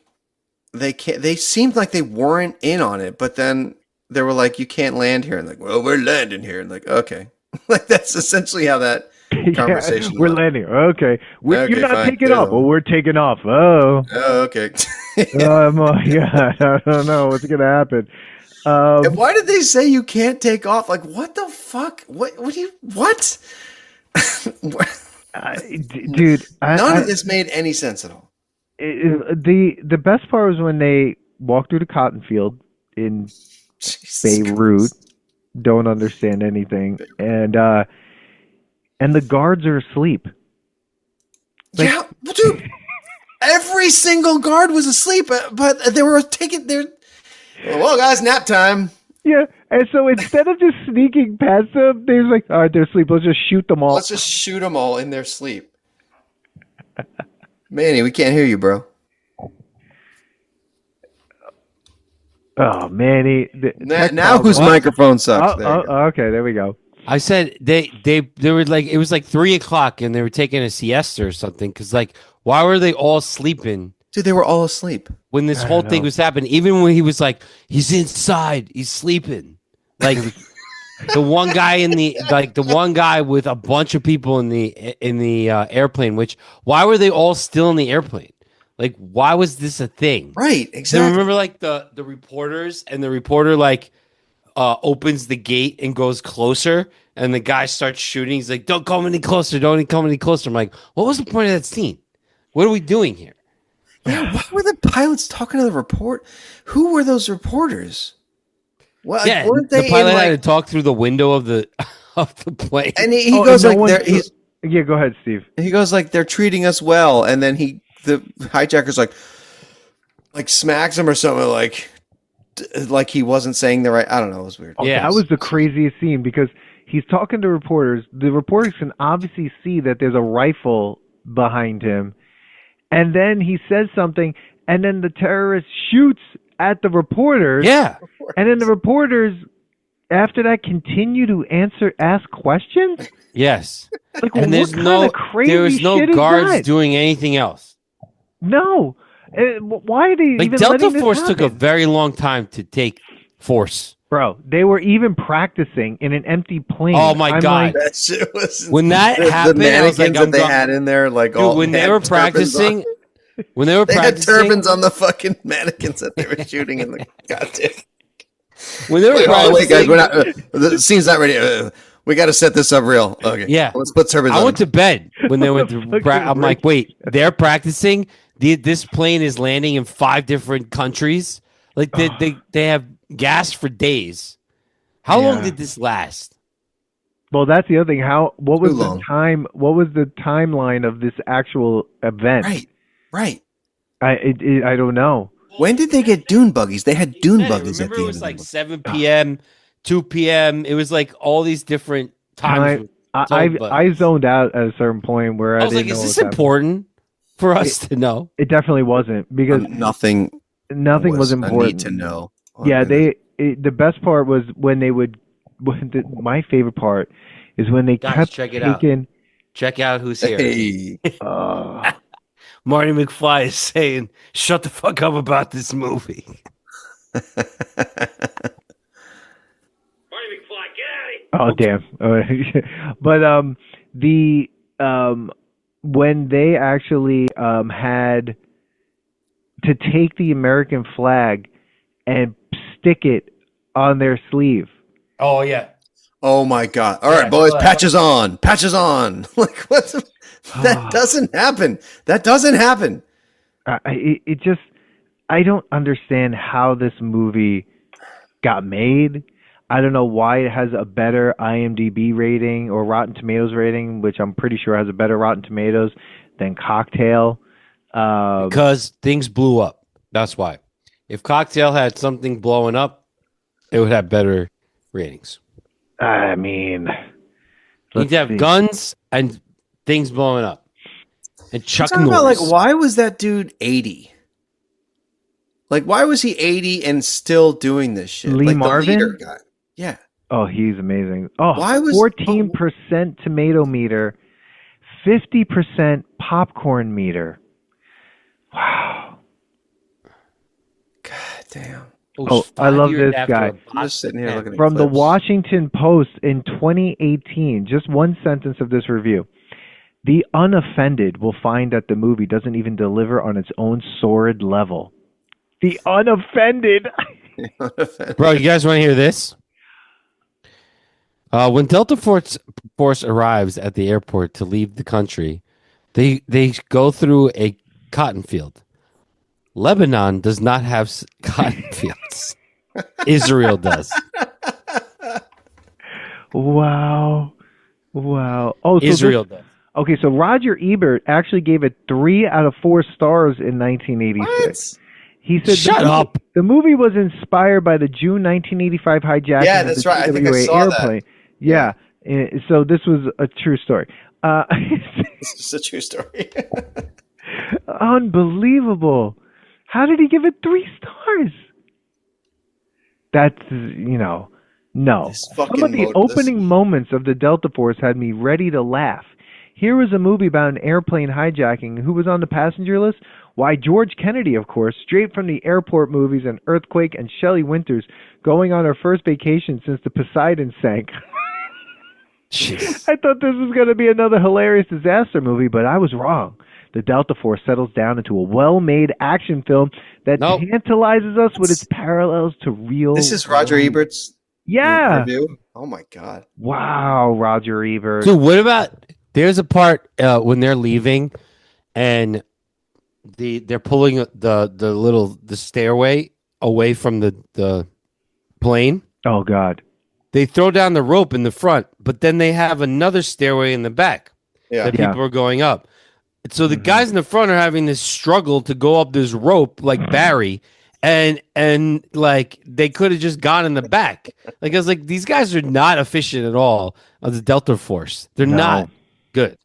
they seemed like they weren't in on it, but then they were like, you can't land here. And like, well, we're landing here. And like, okay. Like, that's essentially how that conversation we're landing. Okay. You're not taking off. Well, we're taking off. Oh, okay. Oh my God. I don't know what's going to happen. And why did they say you can't take off? Like, what the fuck? What? Dude, none of this made any sense at all. The best part was when they walked through the cotton field in Beirut. Don't understand anything, and the guards are asleep. Like, yeah, dude. Every single guard was asleep, but they were taking their. Well, guys, nap time. Yeah, and so instead of just sneaking past them, they're like, all right, they're asleep. Let's just shoot them all. Let's just shoot them all in their sleep. Manny, we can't hear you, bro. Oh, Manny. Now whose microphone sucks? Okay, there we go. I said they were like, it was like 3:00 and they were taking a siesta or something. Cause like, why were they all sleeping? Dude, they were all asleep when this whole thing was happening. Even when he was like, he's inside, he's sleeping. Like the one guy with a bunch of people in the airplane. Which, why were they all still in the airplane? Like, why was this a thing? Right, exactly. So remember, like the reporters, and the reporter like opens the gate and goes closer, and the guy starts shooting. He's like, "Don't come any closer! Don't come any closer!" I'm like, what was the point of that scene? What are we doing here? Yeah, why were the pilots talking to the report? Who were those reporters? Well, yeah, weren't they the pilot had to talk through the window of the plane, and he goes like, "Yeah, go ahead, Steve." He goes like, "They're treating us well," and then the hijacker's like smacks him or something, like he wasn't saying the right. I don't know. It was weird. Yeah, that was the craziest scene because he's talking to reporters. The reporters can obviously see that there's a rifle behind him, and then he says something, and then the terrorist shoots at the reporters. Yeah, and then the reporters after that continue to ask questions. Yes, like, and there's no guards doing anything else. No. Why are they even Delta Force happen? took a very long time to take force. Bro, they were even practicing in an empty plane. Oh my God. That shit was when that happened, the I was like, that they had in there, like, dude, when they were practicing, When they were practicing, had turbans on the fucking mannequins that they were shooting in the goddamn. When they were practicing, wait, guys, we're not. The scene's not ready. We got to set this up real. Okay. Yeah. Let's put turbans on. I went to bed when they went to. I'm like, wait, they're practicing. This plane is landing in 5 different countries. Like they have gas for days. How long did this last? Well, that's the other thing. What was Too long. the time? What was the timeline of this actual event? Right. I don't know. When did they get dune buggies? They had dune buggies at the end. It was like 7 p.m., 2 p.m. It was like all these different times. I zoned out at a certain point where I was didn't like, know is this what important for us to know? It definitely wasn't because nothing was important. I need to know. Yeah, the best part was when they would. My favorite part is when they kept check it taking. out. Check out who's here. Hey. Marty McFly is saying, "Shut the fuck up about this movie." Marty McFly, get Oh damn! But when they actually had to take the American flag and stick it on their sleeve. Oh yeah. Oh my god! All right, boys, patches on. Like what? That doesn't happen. That doesn't happen. It just. I don't understand how this movie got made. I don't know why it has a better IMDb rating or Rotten Tomatoes rating, which I'm pretty sure has a better Rotten Tomatoes than Cocktail. Because things blew up. That's why. If Cocktail had something blowing up, it would have better ratings. I mean, you need to have guns and things blowing up. And Chuck Norris. About, like, why was that dude 80? Like, why was he 80 and still doing this shit? Lee like Marvin? The leader guy. Yeah. Oh, he's amazing. Oh, why was 14% tomato meter, 50% popcorn meter. Wow. God damn. Oh, I love this guy. I'm just sitting here looking at From the clips. Washington Post in 2018, just one sentence of this review. The unoffended will find that the movie doesn't even deliver on its own sordid level. The unoffended. Bro, you guys want to hear this? When Delta Force arrives at the airport to leave the country, they go through a cotton field. Lebanon does not have cotton fields. Israel does. Wow. Oh, so Israel does. Okay, so Roger Ebert actually gave it 3 out of 4 stars in 1986. What? He said, "Shut up." The movie was inspired by the June 1985 hijacking Yeah, of that's the right. I think I TWA saw airplane. that. Yeah. So this was a true story. This is a true story. Unbelievable. How did he give it 3 stars? That's, no. Some of the opening moments of the Delta Force had me ready to laugh. Here was a movie about an airplane hijacking. Who was on the passenger list? Why, George Kennedy, of course, straight from the airport movies and Earthquake and Shelley Winters, going on her first vacation since the Poseidon sank. I thought this was going to be another hilarious disaster movie, but I was wrong. The Delta Force settles down into a well-made action film that tantalizes us with its parallels to real. This is Roger Ebert's review? Oh, my God. Wow, Roger Ebert. So what about, there's a part when they're leaving and they're pulling the stairway away from the plane. Oh, God. They throw down the rope in the front, but then they have another stairway in the back that people are going up. So the guys in the front are having this struggle to go up this rope like Barry, and like they could have just gone in the back. Like I was like, these guys are not efficient at all of the Delta Force. They're not good.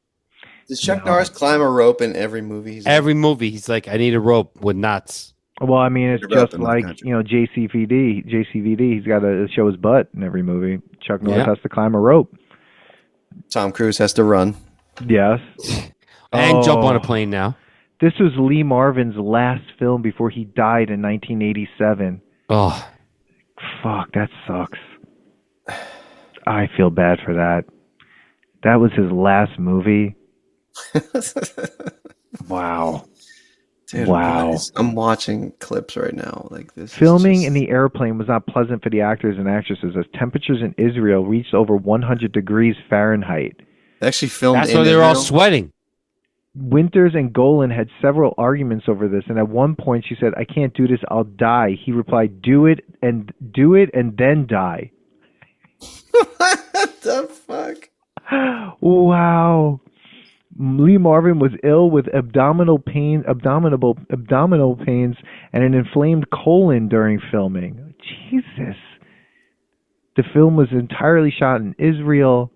Does Chuck Norris climb a rope in every movie? Every movie, he's like, I need a rope with knots. Well, I mean, it's just like, JCVD. He's got to show his butt in every movie. Chuck Norris has to climb a rope. Tom Cruise has to run. Yes. And jump on a plane now. This was Lee Marvin's last film before he died in 1987. Oh. Fuck, that sucks. I feel bad for that. That was his last movie. Wow. Dude, wow. I'm watching clips right now. Like this. Filming in the airplane was not pleasant for the actors and actresses as temperatures in Israel reached over 100 degrees Fahrenheit. They actually filmed. That's why they were all sweating. Winters and Golan had several arguments over this, and at one point she said, "I can't do this. I'll die." He replied, do it and then die." What the fuck? Wow. Lee Marvin was ill with abdominal pains and an inflamed colon during filming. Jesus. The film was entirely shot in Israel.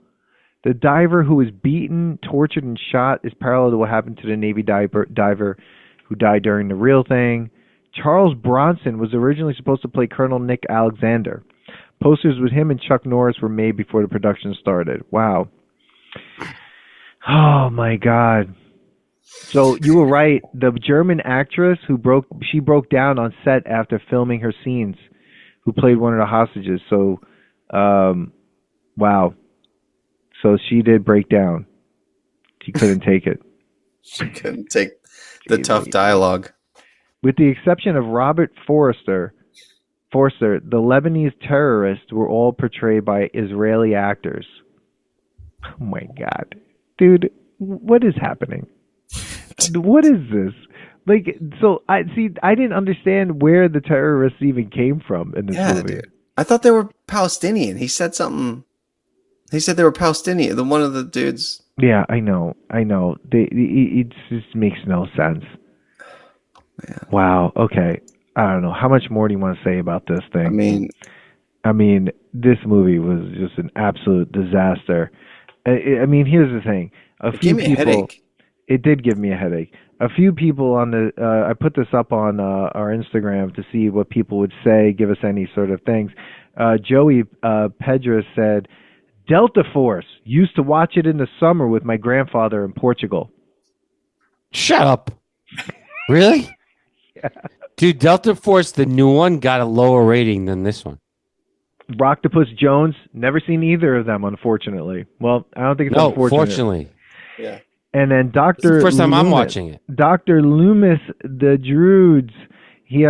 The diver who was beaten, tortured, and shot is parallel to what happened to the Navy diver who died during the real thing. Charles Bronson was originally supposed to play Colonel Nick Alexander. Posters with him and Chuck Norris were made before the production started. Wow. Oh my God. So you were right. The German actress who broke down on set after filming her scenes, who played one of the hostages. So, wow. So she did break down. She couldn't take it. She couldn't take the tough dialogue. With the exception of Robert Forster, the Lebanese terrorists were all portrayed by Israeli actors. Oh my God. Dude, what is happening? What is this? Like, so I didn't understand where the terrorists even came from in this movie. Dude. I thought they were Palestinian. He said something. He said they were Palestinian. One of the dudes. Yeah, I know. It just makes no sense. Man. Wow. Okay. I don't know. How much more do you want to say about this thing? I mean, this movie was just an absolute disaster. I mean, here's the thing. It gave me a headache. It did give me a headache. A few people on I put this up on our Instagram to see what people would say, give us any sort of things. Joey Pedra said, Delta Force. Used to watch it in the summer with my grandfather in Portugal. Shut up. Really? Yeah. Dude, Delta Force, the new one, got a lower rating than this one. Rocktopus Jones, never seen either of them, unfortunately. Well, I don't think it's unfortunate. Fortunately. Yeah. And then Dr. It's the first time I'm watching it. Dr. Loomis, the Druids, he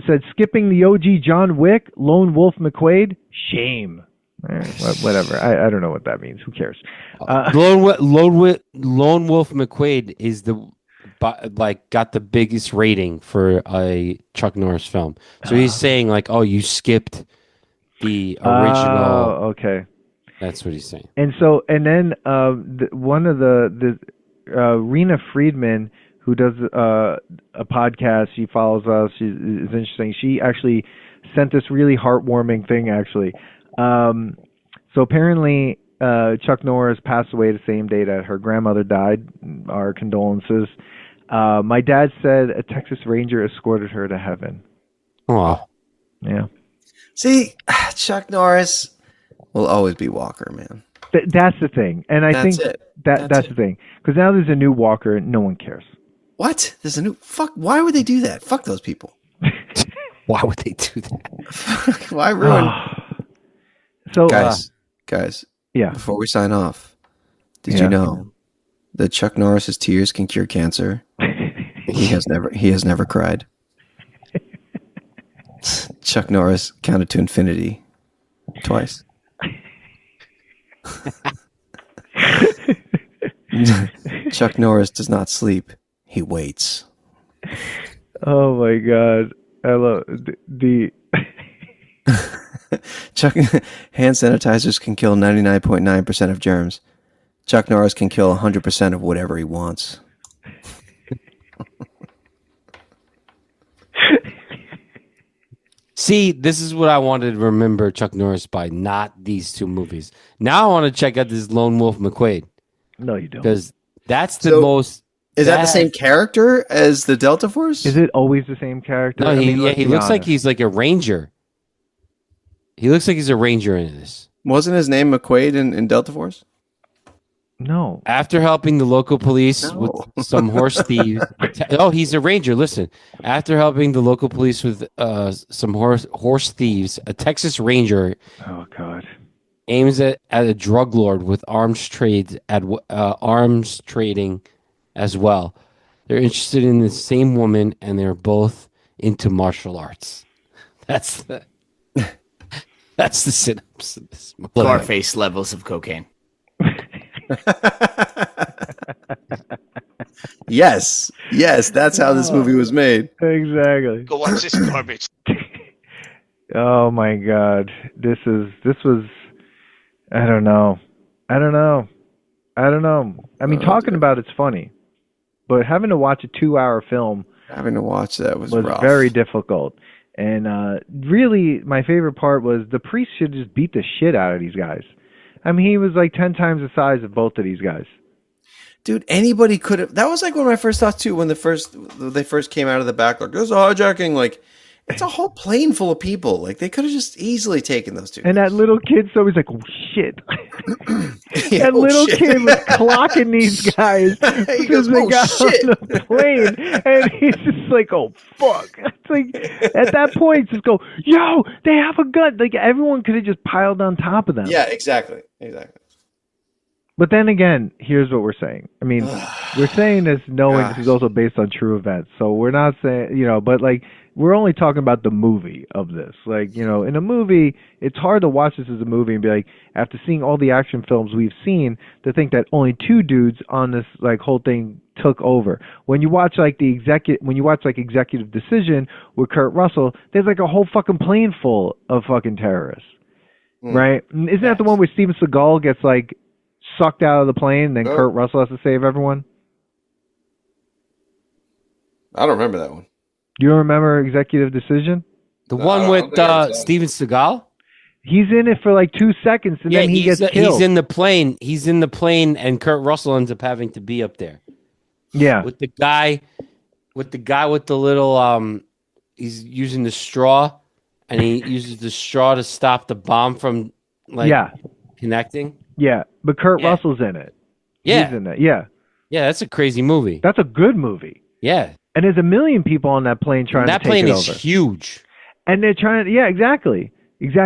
said, skipping the OG John Wick, Lone Wolf McQuade, shame. Whatever. I don't know what that means. Who cares? Lone Wolf McQuade is got the biggest rating for a Chuck Norris film. So he's saying like, oh, you skipped the original. Oh, okay. That's what he's saying. And then one of the Rena Friedman, who does a podcast, she follows us. She's interesting. She actually sent this really heartwarming thing. Actually, so apparently Chuck Norris passed away the same day that her grandmother died. Our condolences. My dad said a Texas Ranger escorted her to heaven. Oh, yeah. See, Chuck Norris will always be Walker, man. That's the thing, and I think that's the thing, because now there's a new Walker, and no one cares. What? There's a new fuck. Why would they do that? Fuck those people. Why would they do that? Why ruin? So, guys. Yeah. Before we sign off, did you know that Chuck Norris's tears can cure cancer? He has never cried. Chuck Norris counted to infinity twice. Chuck Norris does not sleep. He waits. Oh my God. I love the Chuck hand sanitizers can kill 99.9% of germs. Chuck Norris can kill 100% of whatever he wants. See, this is what I wanted to remember Chuck Norris by, not these two movies. Now I want to check out this Lone Wolf McQuade. No, you don't. Because that's the most... Is that the same character as the Delta Force? Is it always the same character? No, he looks like he's like a ranger. He looks like he's a ranger in this. Wasn't his name McQuade in Delta Force? No. After helping the local police with some horse thieves. Oh, he's a ranger. Listen. After helping the local police with some horse thieves, a Texas Ranger aims at a drug lord with arms trading as well. They're interested in the same woman, and they're both into martial arts. That's the synopsis of this movie. Scarface levels of cocaine. Yes, that's how this movie was made. Exactly. Go watch this garbage. Oh my God, this was. I don't know. I mean, talking about it's funny, but having to watch a 2-hour film. Having to watch that was rough. Very difficult. And really, my favorite part was the priest should just beat the shit out of these guys. I mean, he was like 10 times the size of both of these guys. Dude, anybody could have. That was like one of my first thoughts too. When they first came out of the back, like there's a hijacking. Like it's a whole plane full of people. Like they could have just easily taken those two. And that little kid, so he's like, oh shit. Yeah, that little kid was clocking these guys because they got on the plane, and he's just like, oh fuck. It's like at that point, just go, yo, they have a gun. Like everyone could have just piled on top of them. Yeah, exactly. But then again, here's what we're saying. I mean, we're saying this knowing this is also based on true events. So we're not saying, but like, we're only talking about the movie of this. Like, in a movie, it's hard to watch this as a movie and be like, after seeing all the action films we've seen, to think that only 2 dudes on this like whole thing took over. When you watch like Executive Decision with Kurt Russell, there's like a whole fucking plane full of fucking terrorists. Right? Isn't that the one where Steven Seagal gets like sucked out of the plane and then Kurt Russell has to save everyone? I don't remember that one. Do you remember Executive Decision? The one with Steven Seagal? He's in it for like 2 seconds and then he gets killed. He's in the plane. And Kurt Russell ends up having to be up there. Yeah. With the guy with the little he's using the straw, and he uses the straw to stop the bomb from connecting. Yeah, but Kurt Russell's in it. Yeah. He's in it. Yeah. Yeah, that's a crazy movie. That's a good movie. Yeah. And there's a million people on that plane trying to take it over. That plane is huge. And they're trying to, exactly.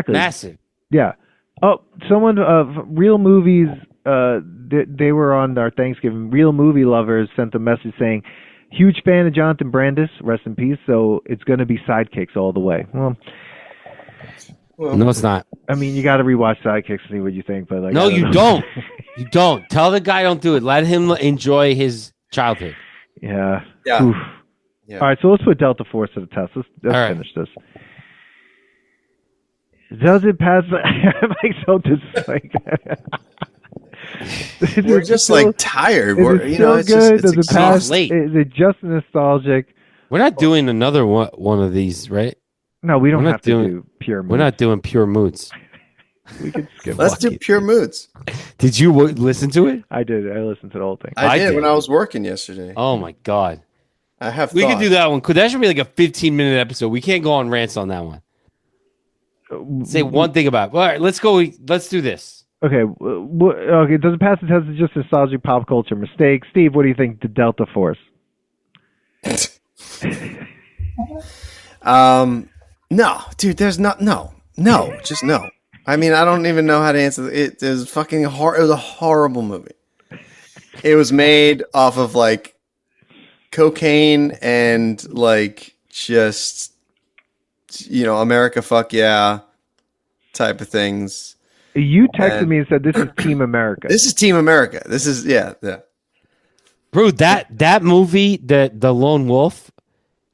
Massive. Yeah. Oh, someone, Real Movies, they were on our Thanksgiving. Real Movie Lovers sent a message saying, huge fan of Jonathan Brandis, rest in peace, so it's going to be Sidekicks all the way. Well, no, it's not. I mean, you got to rewatch Sidekicks and see what you think. But like, no, you don't. You don't. Tell the guy don't do it. Let him enjoy his childhood. Yeah. Yeah. All right, so let's put Delta Force to the test. Let's finish this. Does it pass? I'm like so like. We're just like tired. It's good. Does it pass? Late. Is it just nostalgic? We're not doing another one of these, right? No, we don't have to do pure moods. We're not doing pure moods. We could skip. Let's do pure moods. Did you listen to it? I did. I listened to the whole thing. I did when I was working yesterday. Oh my god. I have. We could do that one. That should be like a 15-minute episode. We can't go on rants on that one. Say one thing about it. All right, let's go. Let's do this. Okay. Okay. Does it pass the test of just nostalgic pop culture mistake? Steve, what do you think? The Delta Force. No, dude. There's not. No. Just no. I mean, I don't even know how to answer it. It was fucking It was a horrible movie. It was made off of like cocaine and like just America fuck yeah type of things. You texted me and said this is Team America. This is Team America. This is yeah. Bro, that movie, the Lone Wolf,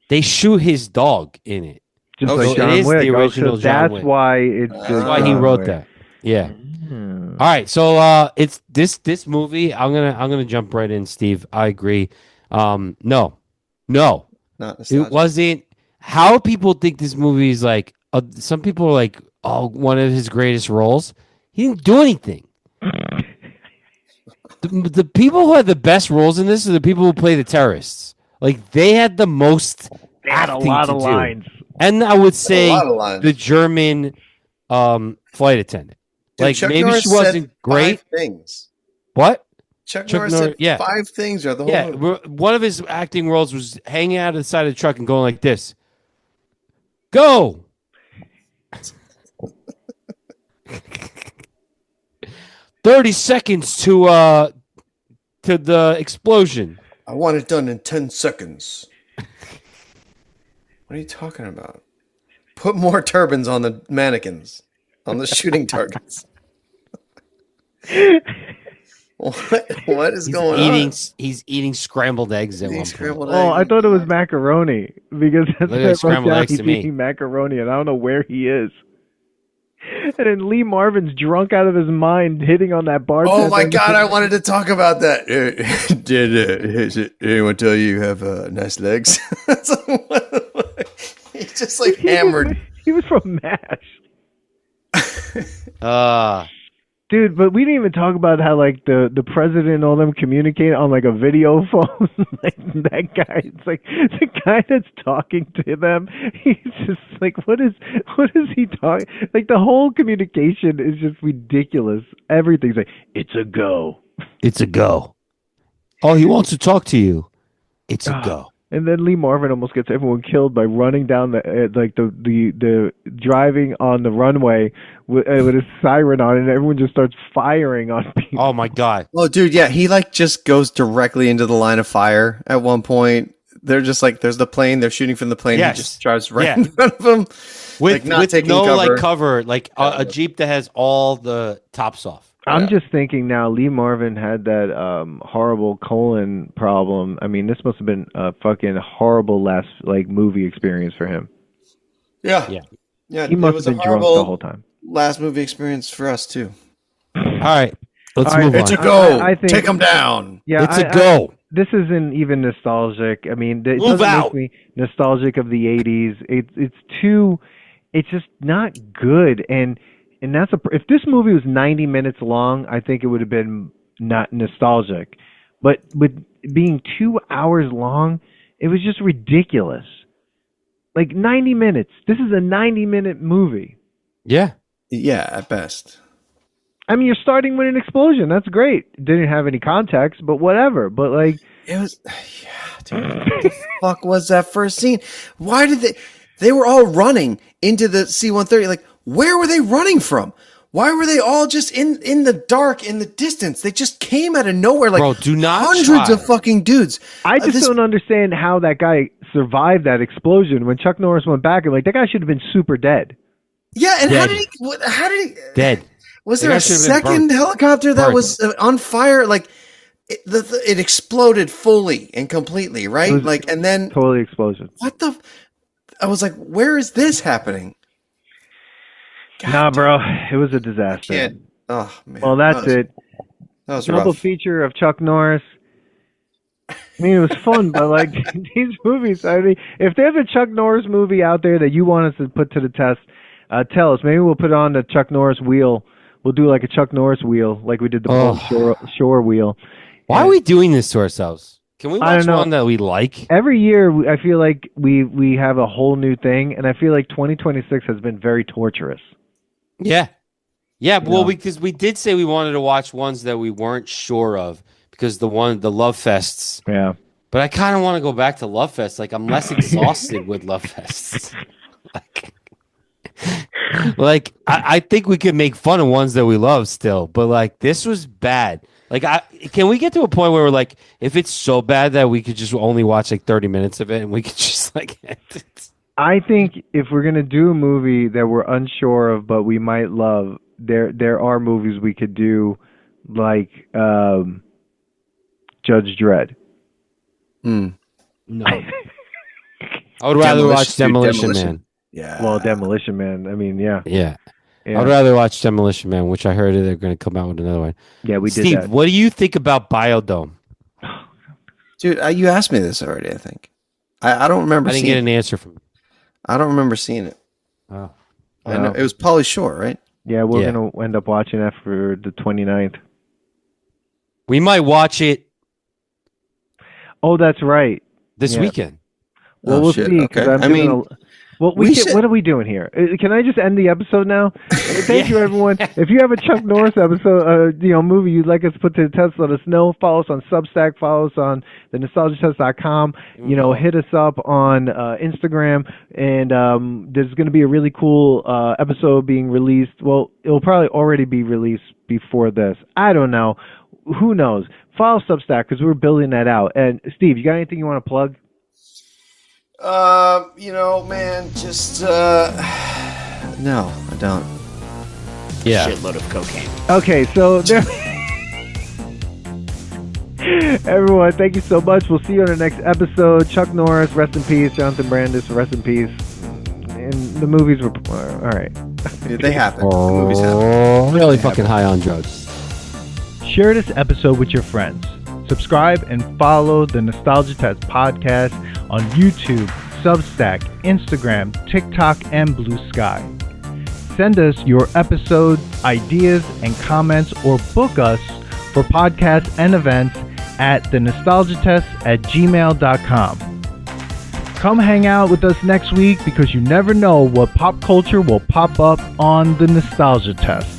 they shoot his dog in it. Just like John Wick. The original John Wick. That's why it's he wrote that. Yeah. All right, so it's this movie. I'm gonna jump right in, Steve. I agree. No, not nostalgic. It wasn't. How people think this movie is like. Some people are like, oh, one of his greatest roles. He didn't do anything. The people who had the best roles in this are the people who play the terrorists. Like they had the most. They had a lot of lines. And I would say the German flight attendant. Dude, like Chuck maybe Norris she wasn't great. 5 things. What? Chuck Norris said 5 things are the whole movie. One of his acting roles was hanging out of the side of the truck and going like this. Go. 30 seconds to the explosion. I want it done in 10 seconds. What are you talking about? Put more turbans on the mannequins, on the shooting targets. What is going on? He's eating scrambled eggs at one point. Oh, I thought it was macaroni because that's Look at scrambled eggs he's to me. eating macaroni, and I don't know where he is. And then Lee Marvin's drunk out of his mind, hitting on that bar. Oh my God! I wanted to talk about that. Did anyone tell you have nice legs? He's just like hammered. He was from MASH. Dude, but we didn't even talk about how like the president and all them communicate on like a video phone. Like that guy, it's like the guy that's talking to them. He's just like, what is he talking? Like the whole communication is just ridiculous. Everything's like, it's a go. It's a go. Oh, he wants to talk to you. It's a go. And then Lee Marvin almost gets everyone killed by running down the driving on the runway with a siren on, and everyone just starts firing on people. Oh my God! Oh, dude, yeah, he like just goes directly into the line of fire at one point. They're just like, there's the plane. They're shooting from the plane. Yes. He just drives right in front of them, with not taking no cover. cover, a Jeep that has all the tops off. I'm just thinking now, Lee Marvin had that horrible colon problem. I mean, this must have been a fucking horrible last movie experience for him. Yeah. He must have been drunk the whole time. Last movie experience for us too. All right, let's move on. It's a go. I think, take them down. Yeah, it's a go. This isn't even nostalgic. I mean, it Move doesn't out. make me nostalgic of the '80s. It's just not good. And that's if this movie was 90 minutes long, I think it would have been not nostalgic. But with being 2 hours long, it was just ridiculous. Like 90 minutes. This is a 90-minute movie. Yeah. Yeah, at best. I mean, you're starting with an explosion. That's great. It didn't have any context, but whatever. But like, it was, yeah, dude. What the fuck was that first scene? Why did they were all running into the C-130? Like, where were they running from? Why were they all just in the dark, in the distance? They just came out of nowhere, like, bro, do not hundreds of fucking dudes. I just don't understand how that guy survived that explosion when Chuck Norris went back and like that guy should have been super dead. Yeah, and Dead. how did he dead? Was there a second helicopter that was on fire? Like it exploded fully and completely, right? Like, and then totally explosion. What the? I was like, where is this happening? God, nah, bro, it was a disaster. Oh man. Well, that's it. That was double rough. Feature of Chuck Norris. I mean, it was fun, but like these movies. I mean, if there's a Chuck Norris movie out there that you want us to put to the test, tell us. Maybe we'll put on the Chuck Norris wheel. We'll do like a Chuck Norris wheel, like we did the Paul Shore wheel. Why are we doing this to ourselves? Can we watch one that we like? Every year, I feel like we have a whole new thing, and I feel like 2026 has been very torturous. Yeah. Well, because we did say we wanted to watch ones that we weren't sure of, because the Love Fests. Yeah. But I kind of want to go back to Love Fest. Like, I'm less exhausted with Love Fests. Like I think we could make fun of ones that we love still, but like this was bad. Like, can we get to a point where we're like, if it's so bad that we could just only watch like 30 minutes of it and we could just like. I think if we're gonna do a movie that we're unsure of but we might love, there are movies we could do, like Judge Dredd. No, I would rather watch Demolition Man. Yeah. Well, Demolition Man. I mean, yeah. I'd rather watch Demolition Man, which I heard they're going to come out with another one. Yeah, we did Steve, that. what do you think about Biodome? Dude, you asked me this already, I think. I don't remember seeing it. I didn't get an answer from you. I don't remember seeing it. Oh. I know. It was Pauly Shore, right? Yeah, we're going to end up watching that for the 29th. We might watch it. Oh, that's right. This weekend. Well, we'll see. Okay. Well, what are we doing here? Can I just end the episode now? Thank you, everyone. If you have a Chuck Norris episode, movie you'd like us to put to the test, let us know. Follow us on Substack. Follow us on the nostalgiatest.com. Hit us up on Instagram. And there's going to be a really cool episode being released. Well, it'll probably already be released before this. I don't know. Who knows? Follow Substack because we're building that out. And Steve, you got anything you want to plug? Man, just no, I don't. Yeah, shitload of cocaine. Okay, so there. Everyone, thank you so much. We'll see you on the next episode. Chuck Norris, rest in peace. Jonathan Brandis, rest in peace. And the movies were all right. They happen. The movies happen. Really fucking high on drugs. Share this episode with your friends. Subscribe and follow the Nostalgia Test podcast on YouTube, Substack, Instagram, TikTok, and Blue Sky. Send us your episode ideas and comments or book us for podcasts and events at thenostalgiatest@gmail.com. Come hang out with us next week because you never know what pop culture will pop up on the Nostalgia Test.